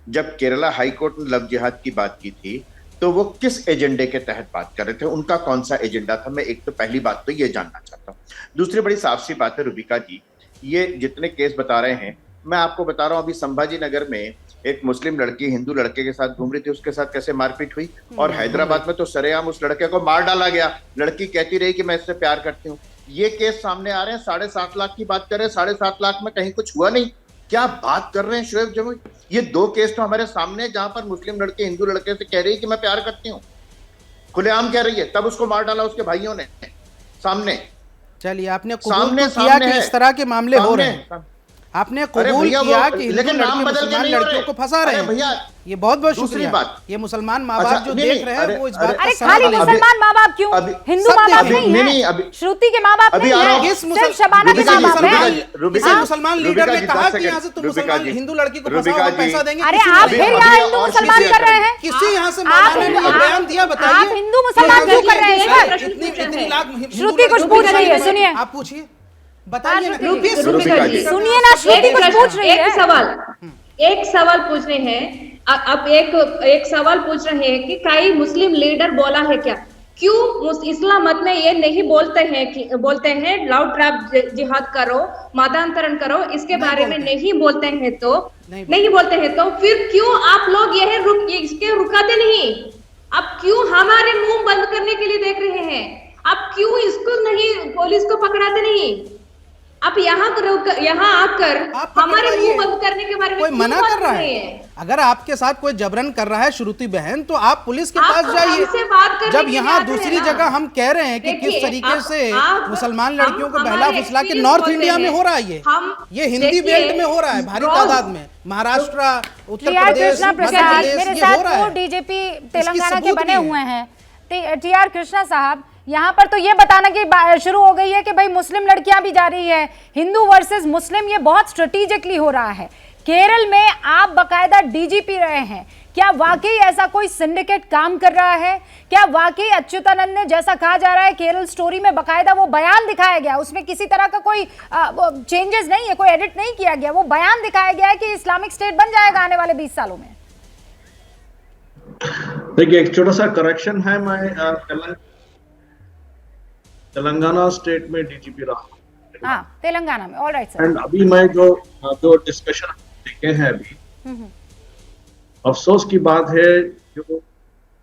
जब केरला हाई कोर्ट ने लव जिहाद की बात की थी, तो वो किस एजेंडे के तहत बात कर रहे थे, उनका कौन सा एजेंडा था। मैं एक तो पहली बात तो ये जानना चाहता हूँ। दूसरी बड़ी साफ सी बात है रूबिका जी, ये जितने केस बता रहे हैं, मैं आपको बता रहा हूँ, अभी संभाजी नगर में एक मुस्लिम लड़की हिंदू लड़के के साथ घूम रही थी, उसके साथ कैसे मारपीट हुई, और हैदराबाद में तो सरेआम उस लड़के को मार डाला गया। लड़की कहती रही कि मैं इससे प्यार करती हूँ। ये केस सामने आ रहे हैं, 7.5 लाख की बात कर रहे हैं, 7.5 लाख में कहीं कुछ हुआ नहीं। क्या बात कर रहे हैं शोएब जमुई? ये 2 केस तो हमारे सामने, जहां पर मुस्लिम लड़के हिंदू लड़के से कह रही है कि मैं प्यार करती हूँ, खुलेआम कह रही है, तब उसको मार डाला उसके भाइयों ने सामने। चलिए, आपने कबूल किया कि इस तरह के मामले हो रहे हैं, आपने कबूल किया कि हिंदू लड़के मुसलमान लड़कियों को फंसा रहे हैं। भैया ये बहुत बहुत शुक्रिया। बात, ये मुसलमान माँ बाप जो देख रहे हैं वो इस बात अरे खाली मुसलमान माँ बाप क्यों, हिंदू माँ बाप नहीं है, श्रुति के माँ बाप नहीं है, सिर्फ शबाना के माँ बाप है। किसी मुसलमान लीडर ने कहा कि यहाँ से तुम मुसलमान हिंदू लड़की को फंसाओ और पैसा देंगे? अरे आप फिर यहाँ हिंदू मुसलमान कर रहे हैं? किसी यहाँ से बयान दिया? बताइए, आप हिंदू मुसलमान क्यों कर रहे हैं? श्रुति कुछ पूछ रही है, सुनिए, आप पूछिए, बताइए ना, सुनिए ना, श्रुति कुछ पूछ रही है। एक सवाल पूछ रहे हैं, अब एक सवाल पूछ रहे हैं कि कई मुस्लिम लीडर बोला है क्या, क्यों इस्लाम मत में ये नहीं बोलते हैं लव ट्रैप जिहाद करो, मतांतरण करो, इसके बारे में नहीं बोलते हैं तो फिर क्यों आप लोग इसके रुकाते नहीं? आप क्यों हमारे मुंह बंद करने के लिए देख रहे हैं? आप क्यों इसको नहीं, पुलिस को पकड़ाते नहीं? आप यहाँ आकर हमारे मुंह बंद करने के बारे में कोई मना कर रहा है? अगर आपके साथ कोई जबरन कर रहा है श्रुति बहन, तो आप पुलिस के पास जाइए। जब यहाँ दूसरी जगह हम कह रहे हैं कि किस तरीके से मुसलमान लड़कियों को बहला फुसला के नॉर्थ इंडिया में हो रहा है, ये हिंदी बेल्ट में हो रहा है भारी तादाद में, महाराष्ट्र, उत्तर प्रदेश, मेरे साथ वो डीजीपी तेलंगाना के बने हुए हैं TR कृष्णा साहब, यहाँ पर तो ये बताना कि शुरू हो गई है कि भाई मुस्लिम लड़कियां भी जा रही है, हिंदू वर्सेस मुस्लिम, ये बहुत स्ट्रेटेजिकली हो रहा है। केरल में आप बकायदा डीजीपी रहे हैं, क्या वाकई ऐसा कोई सिंडिकेट काम कर रहा है? क्या वाकई अच्युतानंद ने, जैसा कहा जा रहा है केरल स्टोरी में बकायदा वो बयान दिखाया गया, उसमें किसी तरह का कोई चेंजेस नहीं है, कोई एडिट नहीं किया गया, वो बयान दिखाया गया है कि इस्लामिक स्टेट बन जाएगा आने वाले 20 सालों में? देखिए, एक छोटा सा करेक्शन है, मैं तेलंगाना स्टेट में डीजीपी रहा। हाँ, तेलंगाना में, ऑलराइट सर। एंड अभी मैं जो डिस्कशन देखे हैं अभी, अफसोस की बात है जो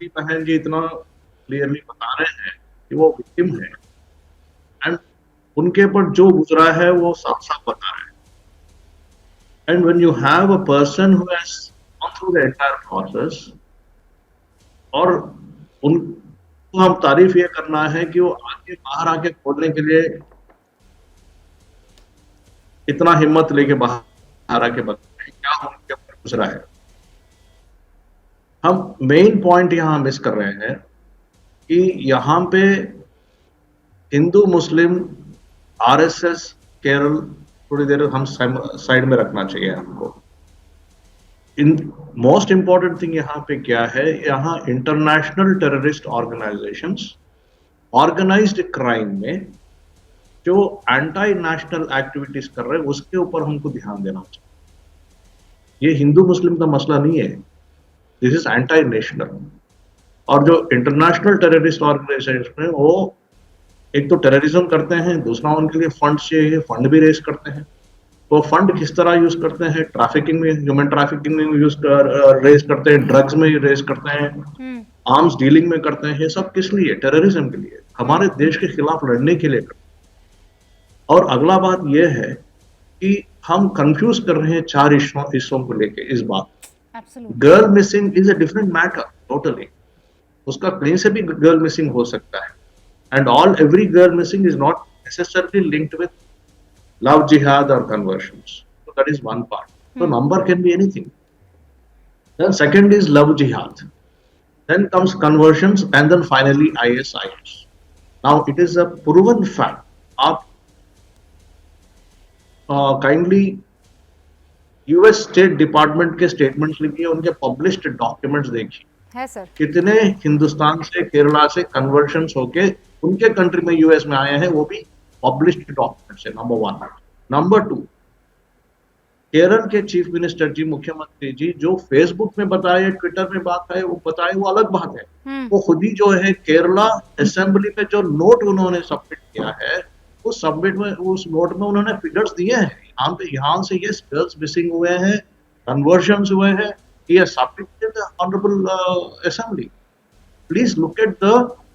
बहन जी इतना क्लियरली बता रहे हैं कि वो विक्टिम है, एंड उनके ऊपर जो गुजरा है वो साफ साफ बता रहे हैं। And when you have a person who has gone through the entire process, और उनको हम तारीफ ये करना है कि वो आगे बाहर आके खोलने के लिए इतना हिम्मत लेके बाहर आके बताए क्या उनके ऊपर गुजरा है। हम मेन पॉइंट यहां मिस कर रहे हैं कि यहाँ पे हिंदू मुस्लिम RSS केरल थोड़ी देर हम साइड में रखना चाहिए हमको। मोस्ट इंपॉर्टेंट थिंग यहाँ पे क्या है, यहाँ international terrorist organisations organised crime में जो एंटी नेशनल एक्टिविटीज कर रहे हैं उसके ऊपर हमको ध्यान देना चाहिए। ये हिंदू मुस्लिम का मसला नहीं है, दिस इज एंटी नेशनल। और जो इंटरनेशनल टेररिस्ट ऑर्गेनाइजेशन है वो एक तो टेररिज्म करते हैं, दूसरा उनके लिए फंड चाहिए, फंड भी रेज करते हैं। वो फंड किस तरह यूज करते हैं? ट्रैफिकिंग में, ह्यूमन ट्रैफिकिंग में रेज करते हैं, ड्रग्स में रेज करते हैं, आर्म्स डीलिंग में करते हैं। ये सब किस लिए? टेररिज्म के लिए, हमारे देश के खिलाफ लड़ने के लिए करते हैं। और अगला बात यह है कि हम कंफ्यूज कर रहे हैं 4 हिस्सों को लेके इस बात। Girl missing is a different matter totally, उसका कहीं से भी गर्ल मिसिंग हो सकता है, and every girl missing is not necessarily linked with love jihad or conversions. So that is one part. So number can be anything. Then second is love jihad. Then comes conversions, and then finally IS. Now it is a proven fact. आप kindly US State Department के statements लिखिए, उनके published documents देखिए है sir, कितने हिंदुस्तान से, केरला से conversions होके उनके country में US में आए हैं, वो भी published documents है, number 1. Number 2, केरल के चीफ मिनिस्टर जी, मुख्यमंत्री जी जो फेसबुक में बताए, ट्विटर में बात है, वो बताए, वो अलग बात है। वो खुद ही जो है केरला असेंबली में जो नोट उन्होंने सबमिट किया है, उस सबमिट में, उस नोट में उन्होंने फिगर्स दिए हैं। यहाँ से ये गर्ल्स मिसिंग हुए हैं, कन्वर्जन हुए हैं, ये submitted honourable assembly. Please look at the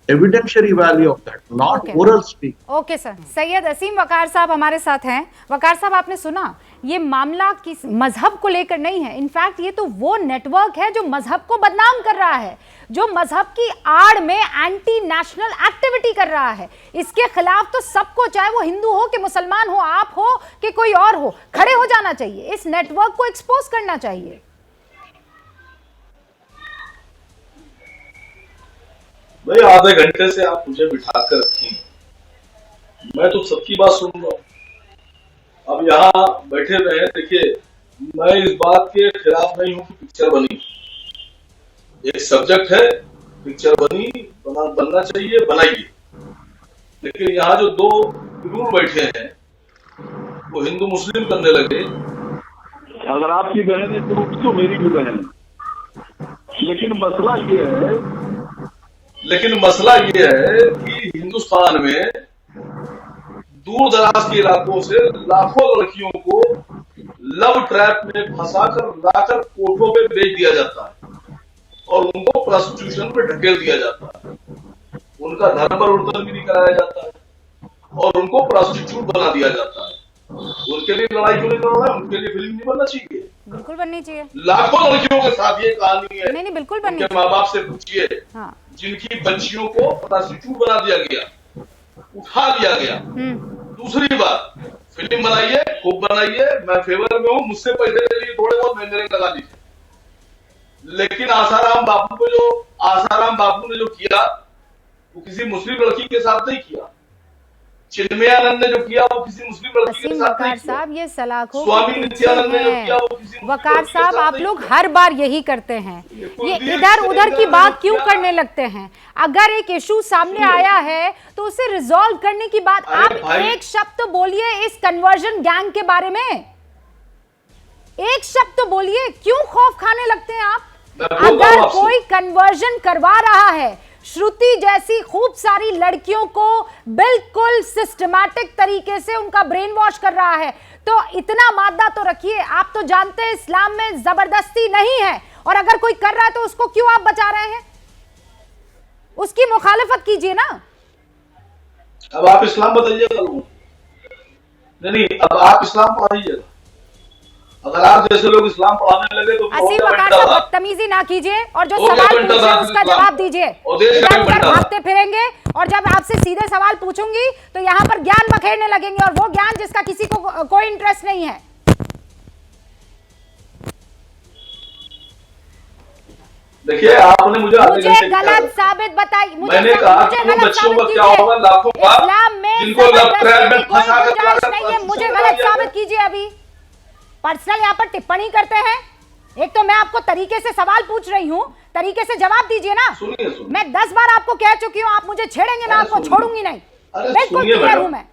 evidentiary value of that, not oral speak. Okay sir. Syed Asim Waqar sahab हमारे साथ हैं। वकार साहब, आपने सुना, ये मामला किस मजहब को लेकर नहीं है। इनफैक्ट ये तो वो नेटवर्क है जो मजहब को बदनाम कर रहा है, जो मजहब की आड़ में एंटी नेशनल एक्टिविटी कर रहा है। इसके खिलाफ तो सबको, चाहे वो हिंदू हो कि मुसलमान हो, आप हो कि कोई और हो, खड़े हो जाना चाहिए। इस नेटवर्क को एक्सपोज करना चाहिए। भाई आधे घंटे से आप मुझे बिठा कर रखी, मैं तो सबकी बात सुन रहा हूँ। अब यहाँ बैठे रहे, देखिए मैं इस बात के खिलाफ नहीं हूँ कि पिक्चर बनी, एक सब्जेक्ट है, पिक्चर बनी, बनना चाहिए, बनाइए। लेकिन यहाँ जो दो गुरूर बैठे हैं वो हिंदू मुस्लिम करने लगे। अगर आपकी बहन है तो मेरी भी बहन है, लेकिन मसला ये है कि हिंदुस्तान में दूर दराज के इलाकों से लाखों लड़कियों को लव ट्रैप में फंसाकर लाकर कोर्टों पे बेच दिया जाता है और उनको प्रोस्टिट्यूशन पे ढकेल दिया जाता है। उनका धर्म परिवर्तन भी नहीं कराया जाता है और उनको प्रोस्टिट्यूट बना दिया जाता है। उनके लिए लड़ाई क्यों नहीं कर रहा है? उनके लिए फिल्म नहीं बनना चाहिए? बिल्कुल बननी चाहिए। लाखों लड़कियों के साथ ये कहानी है। नहीं, बिल्कुल बननी चाहिए। माँ बाप से पूछिए, हाँ। जिनकी बच्चियों को प्रोस्टिट्यूट बना दिया गया, उठा लिया गया। दूसरी बात, फिल्म बनाइए, खूब बनाइए, मैं फेवर में हूँ, मुझसे पैसे ले लिए थोड़े बहुत, मैं मेरे लगा दीजिए। लेकिन आसाराम बापू ने जो किया वो किसी मुस्लिम लड़की के साथ नहीं किया। चिन्मयानंद ने जो किया वो किसी मुस्लिम लड़की के साथ नहीं किया। साहब, ये सलाखों स्वामी नित्यानंद ने जो किया वो किसी वकार साहब, आप लोग हर बार यही करते हैं, ये इधर उधर की बात क्यों करने लगते हैं? अगर एक इशू सामने आया है तो उसे रिजॉल्व करने की बात। आप एक शब्द तो बोलिए इस कन्वर्जन गैंग के बारे में, एक शब्द तो बोलिए। क्यों खौफ खाने लगते हैं आप? अगर कोई कन्वर्जन करवा रहा है, श्रुति जैसी खूब सारी लड़कियों को बिल्कुल सिस्टमैटिक तरीके से उनका ब्रेन वॉश कर रहा है, तो इतना मादा तो रखिए। आप तो जानते हैं इस्लाम में जबरदस्ती नहीं है, और अगर कोई कर रहा है तो उसको क्यों आप बचा रहे हैं? उसकी मुखालिफत कीजिए ना। अब आप इस्लाम बताइएगा लोगों को। नहीं, अब आप इस्लाम पढ़ाइएगा। अगर आप जैसे लोग इस्लाम पढ़ाने लगे तो असीम वकार साहब, बदतमीजी ना कीजिए और जो सवाल पूछे उसका जवाब दीजिए। भागते फिरेंगे और जब आपसे सीधे सवाल पूछूंगी तो यहाँ पर ज्ञान बखेरने लगेंगे, और वो ज्ञान जिसका किसी को कोई इंटरेस्ट नहीं है। देखिए, आपने मुझे गलत साबित बताई। मैंने कहा कि बच्चों का क्या होगा, लाखों का इस्लाम में जिनको लव ट्रैप में फंसा कर नहीं है। मुझे गलत साबित कीजिए। अभी पर्सनल यहाँ पर टिप्पणी करते हैं। एक तो मैं आपको तरीके से सवाल पूछ रही हूँ, तरीके से जवाब दीजिए ना। मैं 10 बार आपको कह चुकी हूँ, आप मुझे छेड़ेंगे, मैं आपको छोड़ूंगी नहीं। बिल्कुल क्लियर हूँ मैं।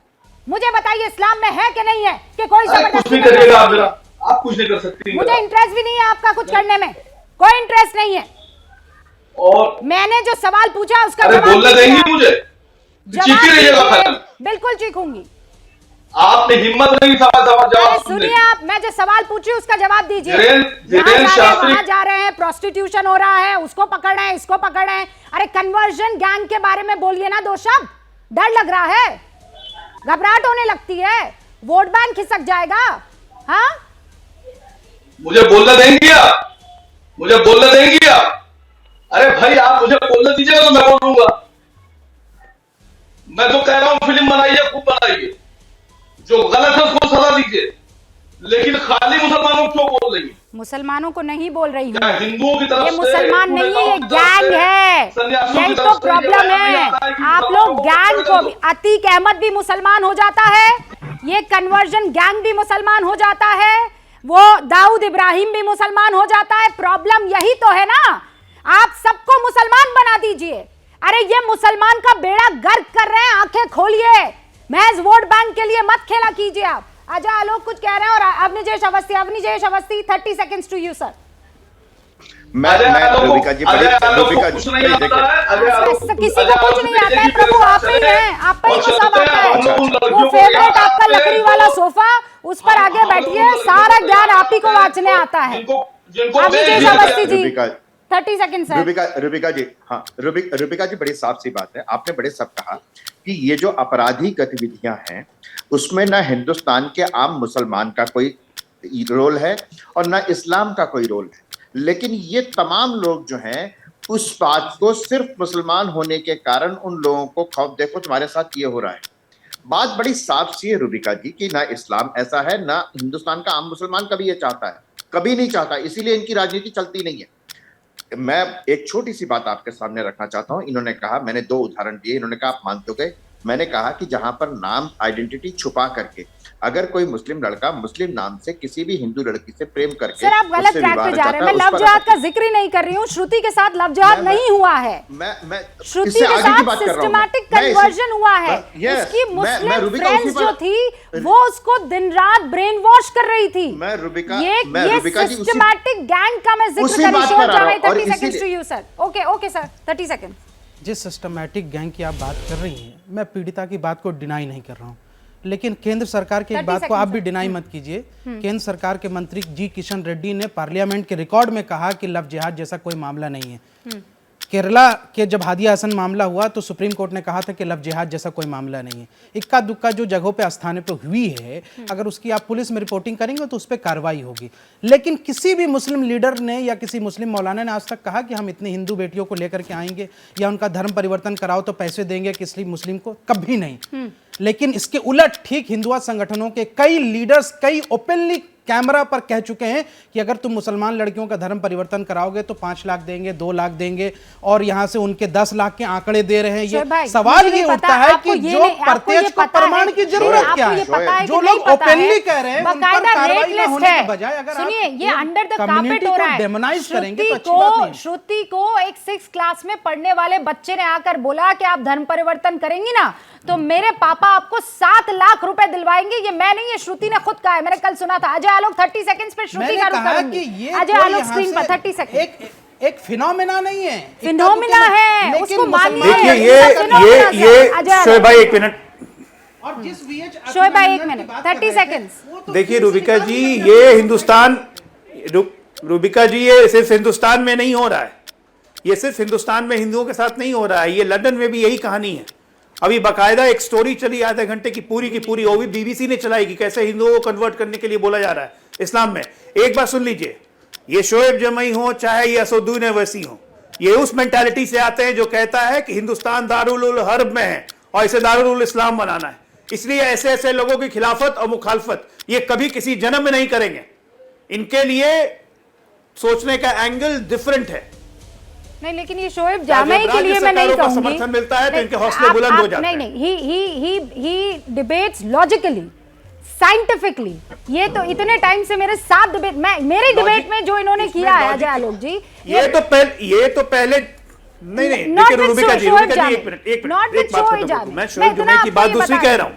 मुझे बताइए इस्लाम में है कि नहीं है कि कोई जबरदस्ती करिएगा? आप कुछ नहीं कर सकती। मुझे इंटरेस्ट भी नहीं है आपका कुछ करने में, कोई इंटरेस्ट नहीं है। और मैंने जो सवाल पूछा उसका जवाब बोलने देंगी मुझे? बिल्कुल चीखूंगी। आपने हिम्मत नहीं जवाब सुनिए। आप, मैं जो सवाल पूछ रही हूँ उसका जवाब दीजिए। वहां जा रहे हैं, प्रोस्टिट्यूशन हो रहा है, उसको पकड़ रहे हैं, इसको पकड़ रहे हैं। अरे कन्वर्जन गैंग के बारे में बोलिए ना 2 शब्द। डर लग रहा है, घबराहट होने लगती है, वोट बैंक खिसक जाएगा। हाँ, मुझे बोलने देंगी आप? मुझे बोलने देंगी आप? अरे भाई, आप मुझे बोलने दीजिएगा तो मैं बोलूंगा। मैं तो कह रहा हूँ फिल्म बनाइए, खूब बनाइए, जो गलत है उसको सजा दीजिए, लेकिन खाली मुसलमानों क्यों बोल रही है? मुसलमानों को नहीं बोल रही हूँ, हिंदुओं की तरफ ये मुसलमान नहीं है, ये गैंग है। यही तो प्रॉब्लम है। आप लोग गैंग को भी, अतीक अहमद भी मुसलमान हो जाता है, ये कन्वर्जन गैंग भी मुसलमान हो जाता है, वो दाऊद इब्राहिम भी मुसलमान हो जाता है। प्रॉब्लम यही तो है ना, आप सबको मुसलमान बना दीजिए। अरे ये मुसलमान का बेड़ा गर्क कर रहे हैं, आंखें खोलिए। महज वोट बैंक के लिए मत खेला कीजिए। आप अजय आलोक कुछ कह रहे हैं और Avnijesh Awasthi 30 seconds to you sir. मैं रुबिका जी किसी को कुछ नहीं आता है प्रभु, आप ही हैं, आप ही को सब आता है। वो फेवरेट आपका लकड़ी वाला सोफा, उस पर आगे बैठिए, सारा ज्ञान आप ही को वाचने आता है। Avanijesh Awasthi ji 30 second sir. रुबिका जी, हाँ रुबिका जी, बड़ी साफ सी बात है, आपने बड़े सब कहा कि ये जो अपराधी गतिविधियां हैं उसमें ना हिंदुस्तान के आम मुसलमान का कोई रोल है और ना इस्लाम का कोई रोल है, लेकिन ये तमाम लोग जो हैं उस बात को सिर्फ मुसलमान होने के कारण उन लोगों को खौफ, देखो तुम्हारे साथ ये हो रहा है। बात बड़ी साफ सी है रुबिका जी कि ना इस्लाम ऐसा है, ना हिंदुस्तान का आम मुसलमान कभी ये चाहता है, कभी नहीं चाहता, इसीलिए इनकी राजनीति चलती नहीं है। मैं एक छोटी सी बात आपके सामने रखना चाहता हूं। इन्होंने कहा, मैंने 2 उदाहरण दिए, इन्होंने कहा आप मान तो गए, मैंने कहा कि जहां पर नाम आइडेंटिटी छुपा करके अगर कोई मुस्लिम लड़का मुस्लिम नाम से किसी भी हिंदू लड़की से प्रेम करके, सर आप गलत ट्रैक पे जा रहे हैं। मैं लव जिहाद का जिक्र ही नहीं कर रही हूँ, श्रुति के साथ लव जिहाद नहीं हुआ है। मैं श्रुति के साथ सिस्टमैटिक कन्वर्जन हुआ है। उसकी मुस्लिम फ्रेंड्स जो थी वो उसको दिन रात ब्रेन वॉश कर रही थी। ये सिस्टमैटिक गैंग का मैं जिक्र कर रही हूँ। 30 seconds to you sir. Okay sir 30 second. जिस सिस्टमैटिक गैंग की आप बात कर रही हैं, मैं पीड़िता की बात को डिनाई नहीं कर रहा हूँ, लेकिन केंद्र सरकार की एक बात को आप भी डिनाई मत कीजिए। केंद्र सरकार के मंत्री जी किशन रेड्डी ने पार्लियामेंट के रिकॉर्ड में कहा कि लव जिहाद जैसा कोई मामला नहीं है। केरला के जब हादिया हसन मामला हुआ तो सुप्रीम कोर्ट ने कहा था कि लव जिहाद जैसा कोई मामला नहीं है। इक्का दुक्का जो जगहों पे स्थानों पे हुई है, अगर उसकी आप पुलिस में रिपोर्टिंग करेंगे तो उस पर कार्रवाई होगी। लेकिन किसी भी मुस्लिम लीडर ने या किसी मुस्लिम मौलाना ने आज तक कहा कि हम इतनी हिंदू बेटियों को लेकर के आएंगे या उनका धर्म परिवर्तन कराओ तो पैसे देंगे किसी मुस्लिम को, कभी नहीं। लेकिन इसके उलट ठीक हिंदुआ संगठनों के कई लीडर्स कई ओपनली कैमरा पर कह चुके हैं कि अगर तुम मुसलमान लड़कियों का धर्म परिवर्तन कराओगे तो 5 लाख देंगे, 2 लाख देंगे, और यहां से उनके 10 लाख के आंकड़े दे रहे हैं। ये सवाल ये उठता है कि जो प्रत्यक्ष को प्रमाण की जरूरत क्या है? जो लोग ओपनली कह रहे हैं उन पर कार्रवाई न होने के बजाय अगर सुनिए, ये अंडर द कार्पेट हो रहा है। डेमोनाइज करेंगे तो अच्छी बात नहीं। श्रुति को एक 6th क्लास में पढ़ने वाले बच्चे ने आकर बोला कि आप धर्म परिवर्तन करेंगी ना तो मेरे पापा आपको 7 लाख रुपए दिलवाएंगे। ये मैं नहीं, ये श्रुति ने खुद कहा है, मैंने कल सुना था। अजय आलोक 30 सेकंड्स पे श्रुति का रुख करूंगी। अजय आलोक स्क्रीन पर 30 सेकंड। एक फिनोमेना नहीं है, फिनोमेना है, उसको मानिए। देखिए ये शोएब भाई 1 मिनट, और जिस शोएब भाई 1 मिनट 30 सेकंड्स। देखिए रुबिका जी, ये हिंदुस्तान, रुबिका जी ये सिर्फ हिंदुस्तान में नहीं हो रहा है, ये सिर्फ हिंदुस्तान में हिंदुओं के साथ नहीं हो रहा है, ये लंदन में भी यही कहानी है। अभी बाकायदा एक स्टोरी चली आधे घंटे की पूरी वो भी BBC ने चलाई कि कैसे हिंदुओं को कन्वर्ट करने के लिए बोला जा रहा है इस्लाम में। एक बात सुन लीजिए, ये शोएब जमई हो चाहे ये असदुद्दीन ओवैसी हो, ये उस मेंटालिटी से आते हैं जो कहता है कि हिंदुस्तान दारुल हर्ब में है और इसे दारुल इस्लाम बनाना है। इसलिए ऐसे ऐसे लोगों की खिलाफत और मुखालफत ये कभी किसी जन्म में नहीं करेंगे। इनके लिए सोचने का एंगल डिफरेंट है। नहीं, लेकिन ये शोएब जामई के लिए मैं नहीं कहूंगी। समर्थन मिलता है तो इनके हौसले बुलंद हो जाते हैं। नहीं, ही डिबेट्स लॉजिकली, साइंटिफिकली। ये तो इतने टाइम से मेरे साथ डिबेट, मेरे डिबेट में जो इन्होंने किया है अजय आलोक जी, ये तो पहले नहीं देखिए रुबिका जी, एक मिनट मैं शोएब जमई की बात दूसरी कह रहा हूँ।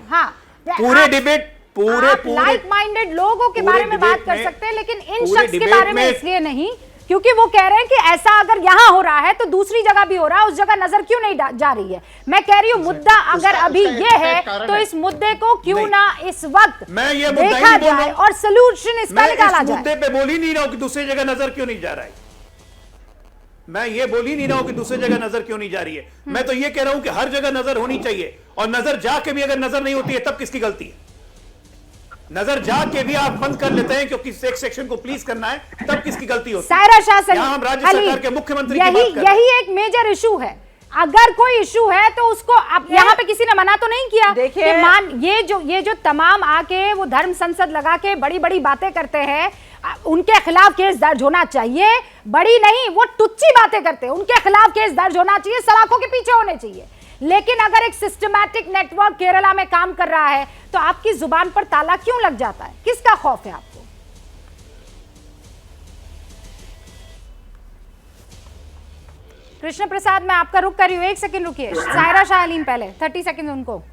पूरे डिबेट पूरे लाइक माइंडेड लोगों के बारे में बात कर सकते हैं, लेकिन इन शख्स के बारे में इसलिए नहीं क्योंकि वो कह रहे हैं कि ऐसा अगर यहां हो रहा है तो दूसरी जगह भी हो रहा है, उस जगह नजर क्यों नहीं जा रही है। मैं कह रही हूं मुद्दा अगर अभी ये है तो इस मुद्दे को क्यों ना इस वक्त देखा जाए और सोल्यूशन इसका निकाला जाए। मुद्दे पे बोल ही नहीं रहा हूं कि दूसरी जगह नजर क्यों नहीं जा रहा है, मैं ये बोल ही नहीं रहा हूं कि दूसरी जगह नजर क्यों नहीं जा रही है। मैं तो ये कह रहा हूं कि हर जगह नजर होनी चाहिए, और नजर जाके भी अगर नजर नहीं होती है तब किसकी गलती है? नजर जाके भी आप बंद कर लेते हैं क्योंकि एक सेक्शन को प्लीज करना है, तब किसकी गलती होती है? सायरा शाह सलीम, हम राज्य सरकार के मुख्यमंत्री की बात कर रहे हैं। यही एक मेजर इशू है। अगर कोई इशू है तो उसको अब यहाँ पे किसी ने मना तो नहीं किया। देखिए ये जो तमाम आके वो धर्म संसद लगा के बड़ी बड़ी बातें करते हैं, उनके खिलाफ केस दर्ज होना चाहिए। बड़ी नहीं, वो टुच्ची बातें करते हैं, उनके खिलाफ केस दर्ज होना चाहिए, सलाखों के पीछे होने चाहिए। लेकिन अगर एक सिस्टमैटिक नेटवर्क केरला में काम कर रहा है तो आपकी जुबान पर ताला क्यों लग जाता है? किसका खौफ है आपको? कृष्ण प्रसाद, मैं आपका रुक कर रही हूं, 1 सेकंड रुकिए। सायरा शाह अलीम पहले 30 सेकंड उनको।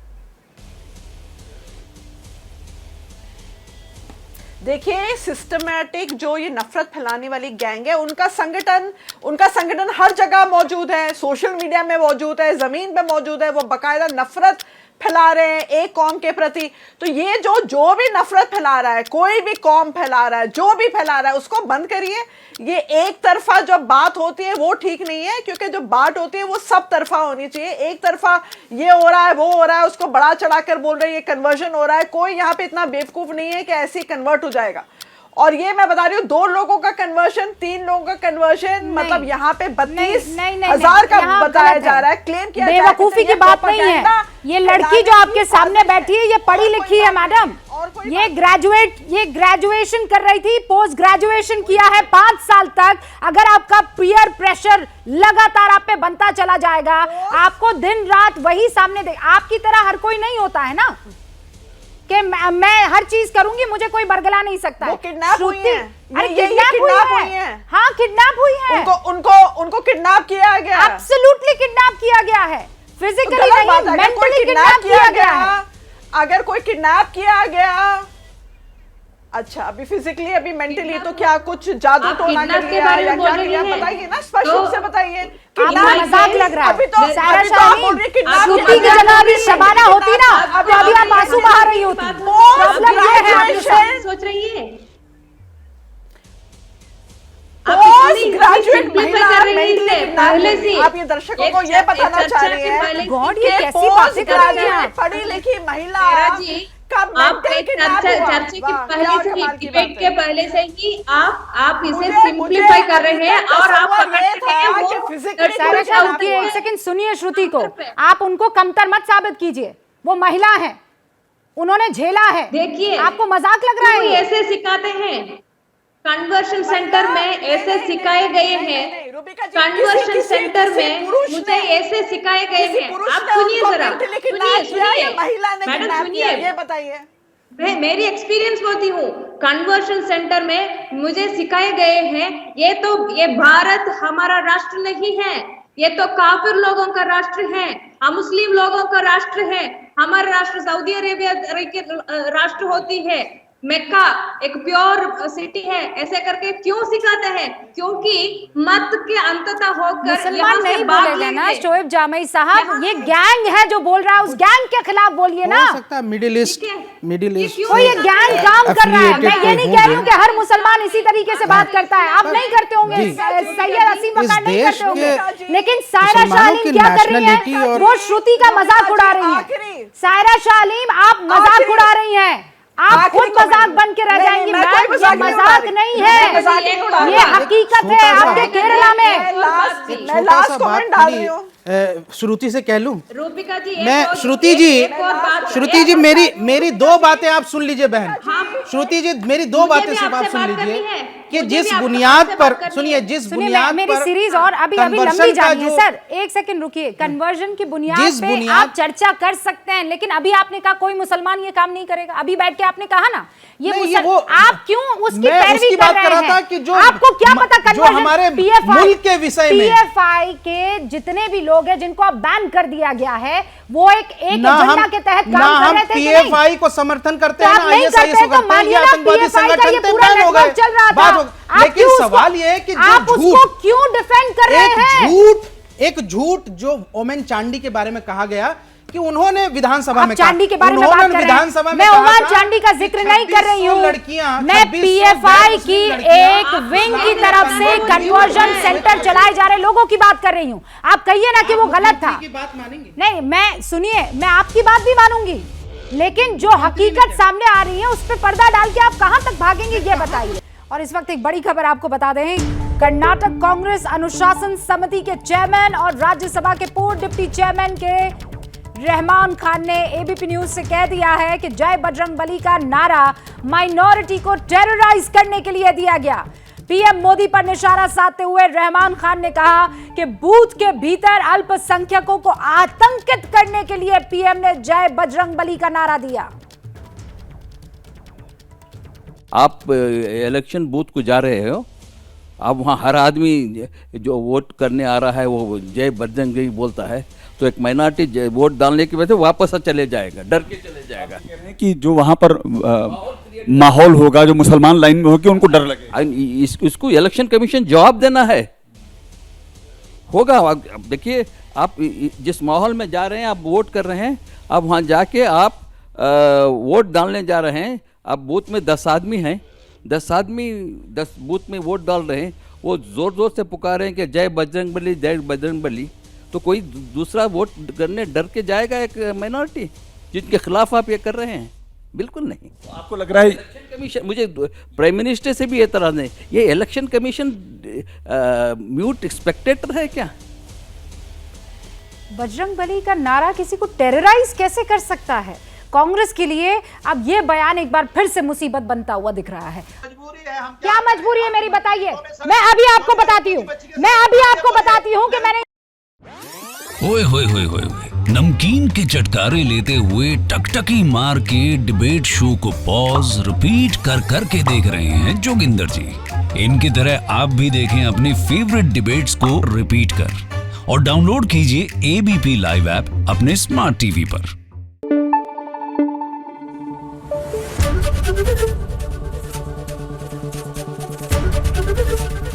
देखिए, सिस्टमैटिक जो ये नफरत फैलाने वाली गैंग है, उनका संगठन हर जगह मौजूद है, सोशल मीडिया में मौजूद है, जमीन पे मौजूद है। वो बाकायदा नफरत फैला रहे हैं एक कौम के प्रति। तो ये जो भी नफरत फैला रहा है, कोई भी कौम फैला रहा है, जो भी फैला रहा है, उसको बंद करिए। ये एक तरफा जो बात होती है वो ठीक नहीं है, क्योंकि जो बात होती है वो सब तरफा होनी चाहिए। एक तरफा ये हो रहा है, वो हो रहा है, उसको बड़ा चढ़ाकर बोल रहे हैं, ये कन्वर्जन हो रहा है। कोई यहाँ पे इतना बेवकूफ नहीं है कि ऐसे ही कन्वर्ट हो जाएगा। और ये मैं बता रही हूँ, 2 लोगों का कन्वर्शन, 3 लोगों का कन्वर्शन, मतलब यहाँ पे 32,000 का बताया जा रहा है, क्लेम किया जा रहा है। बेवकूफी की बात नहीं है। ये लड़की जो आपके सामने बैठी है, ये पढ़ी लिखी है मैडम। ये ग्रेजुएशन कर रही थी, पोस्ट ग्रेजुएशन किया है 5 साल तक। अगर आपका पीयर प्रेशर लगातार आप पे बनता चला जाएगा, आपको दिन रात वही सामने दे। आपकी तरह हर कोई नहीं होता है ना कि मैं हर चीज करूंगी, मुझे कोई बरगला नहीं सकता। वो किडनैप हुई हैं। अरे किडनैप हुई है। हाँ, किडनैप हुई है। उनको किडनैप किया गया। एब्सोल्युटली किडनैप किया गया है। फिजिकली नहीं, मेंटली किडनैप किया गया है। अगर कोई किडनैप किया गया, अच्छा, अभी फिजिकली, अभी मेंटली, तो क्या कुछ जादू टोना कर लिया या क्या किया? बताइए ना, स्पष्ट रूप से बताइए। मजाक लग रहा है। अभी तो सारा शाहीन श्रुति की जगह अभी शबाना होती ना, तो अभी आप आंसू बहा रही होती। प्रॉब्लम ये है, आप सोच रही है ग्रेजुएट महिला पहले से। आप ये दर्शकों को ये बताना चाह रही हैं, गॉड, ये कैसी बातें कर रही हैं? पढ़ी लिखी महिला आप एक चर्चा की पहले से ही, डिबेट के पहले से ही आप इसे सिंप्लीफाई कर रहे हैं और आप एक सेकंड सुनिए श्रुति को। आप उनको कमतर मत साबित कीजिए, वो महिला है, उन्होंने झेला है। देखिए, आपको मजाक लग रहा है? ऐसे सिखाते हैं कन्वर्शन सेंटर में, ऐसे सिखाए गए हैं। कन्वर्शन सेंटर में मुझे ऐसे सिखाए गए हैं। आप सुनिए जरा, सुनिए मैडम, सुनिए, ये बताइए। मेरी एक्सपीरियंस होती हूँ। कन्वर्शन सेंटर में मुझे सिखाए गए हैं, ये भारत हमारा राष्ट्र नहीं है, ये तो काफिर लोगों का राष्ट्र है, मुस्लिम लोगों का राष्ट्र है। हमारा राष्ट्र सऊदी अरेबिया राष्ट्र होती है, मक्का एक प्योर सिटी है। ऐसे करके क्यों सिखाते हैं? क्योंकि मत के अंततः होकर मुसलमान नहीं बोलेगा ना शोएब जामई साहब। ये गैंग है जो बोल रहा है, उस गैंग के खिलाफ बोलिए ना। हो सकता है मिडिल ईस्ट कोई ये गैंग काम कर रहा है। मैं ये नहीं कह रही हूँ कि हर मुसलमान इसी तरीके से बात करता है। आप नहीं करते होंगे, सैयद असीम वकार नहीं करते होंगे, लेकिन सायरा शालीम क्या कर रही है? वो श्रुति का मजाक उड़ा रही है। सायरा शालीम, आप मजाक उड़ा रही हैं। आप खुद मजाक बन के रह जाएंगी। मजाक नहीं है, ये हकीकत है आपके केरला में। मैं लास्ट कमेंट डाल रही हूँ। श्रुति से कह लूं? रूपिका जी, मैं श्रुति जी मेरी 2 बातें आप सुन लीजिए बहन। श्रुति जी, मेरी 2 बातें सिर्फ आप सुन लीजिए कि जिस बुनियाद पर, सुनिए, जिस बुनियाद मेरी सीरीज और अभी लंबी जानी है। सर एक सेकंड रुकिए। कन्वर्जन की बुनियाद पे आप चर्चा कर सकते हैं, लेकिन अभी आपने कहा कोई मुसलमान ये काम नहीं करेगा। अभी बैठ के आपने कहा ना आप क्यों उसकी पैरवी कर रहे हैं? कि जो आपको क्या पता कन्वर्जन हमारे मुल्क के विषय में पीएफआई के जितने भी लोग हैं जिनको अब बैन कर दिया गया है, वो एक एजेंडा के तहत काम कर रहे थे। पीएफआई को समर्थन करते हैं ना, आतंकवादी संगठन बैन हो गए, चल रहा था। लेकिन सवाल ये है कि आप उसको क्यों डिफेंड कर रहे हैं? एक झूठ जो ओमन चांडी के बारे में कहा गया कि उन्होंने विधानसभा में, चांडी के बारे में बात कर रहे हैं। मैं ओमन चांडी का जिक्र नहीं कर रही हूँ, मैं पीएफआई की एक विंग की तरफ से कन्वर्जन सेंटर चलाए जा रहे लोगों की बात कर रही हूँ। आप कहिए ना कि वो गलत था। नहीं, मैं सुनिए, मैं आपकी बात भी मानूंगी, लेकिन जो हकीकत सामने आ रही है उस पर पर्दा डाल के आप कहां तक भागेंगे, ये बताइए। और इस वक्त एक बड़ी खबर आपको बता दें, कर्नाटक कांग्रेस अनुशासन समिति के चेयरमैन और राज्यसभा के पूर्व डिप्टी चेयरमैन के रहमान खान ने एबीपी न्यूज से कह दिया है कि जय बजरंगबली का नारा माइनॉरिटी को टेरराइज करने के लिए दिया गया। पीएम मोदी पर निशाना साधते हुए रहमान खान ने कहा कि बूथ के भीतर अल्पसंख्यकों को आतंकित करने के लिए पीएम ने जय बजरंगबली का नारा दिया। आप इलेक्शन बूथ को जा रहे हो, अब वहाँ हर आदमी जो वोट करने आ रहा है वो जय बजरंगबली बोलता है, तो एक माइनॉरिटी वोट डालने की वजह से वापस चले जाएगा, डर के चले जाएगा कि जो वहाँ पर माहौल होगा जो मुसलमान लाइन में हो कि उनको डर लगे? इसको इलेक्शन कमीशन जवाब देना है, होगा। अब देखिए, आप जिस माहौल में जा रहे हैं, आप वोट कर रहे हैं, अब वहाँ जाके आप वोट डालने जा रहे हैं, अब बूथ में 10 आदमी हैं, 10 आदमी 10 बूथ में वोट डाल रहे हैं, वो ज़ोर ज़ोर से पुकारे हैं कि जय बजरंगबली, जय बजरंगबली। तो कोई दूसरा वोट करने डर के जाएगा एक माइनॉरिटी जिनके खिलाफ आप ये कर रहे हैं? बिल्कुल नहीं। आपको लग रहा है इलेक्शन कमीशन, मुझे प्राइम मिनिस्टर से भी एतराज़ नहीं, ये इलेक्शन कमीशन म्यूट स्पेक्टेटर है क्या? बजरंगबली का नारा किसी को टेरराइज कैसे कर सकता है? कांग्रेस के लिए अब ये बयान एक बार फिर से मुसीबत बनता हुआ दिख रहा है। क्या मजबूरी है मेरी, बताइए। मैं अभी आपको बताती हूँ कि मैंने ओए होए होए होए, नमकीन के चटकारे लेते हुए टकटकी मार के डिबेट शो को पॉज रिपीट कर करके देख रहे हैं जोगिंदर जी। इनकी तरह आप भी देखें अपने फेवरेट डिबेट्स को रिपीट कर, और डाउनलोड कीजिए एबीपी लाइव ऐप अपने स्मार्ट टीवी पर।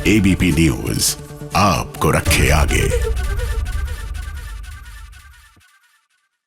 एबीपी न्यूज आपको रखे आगे।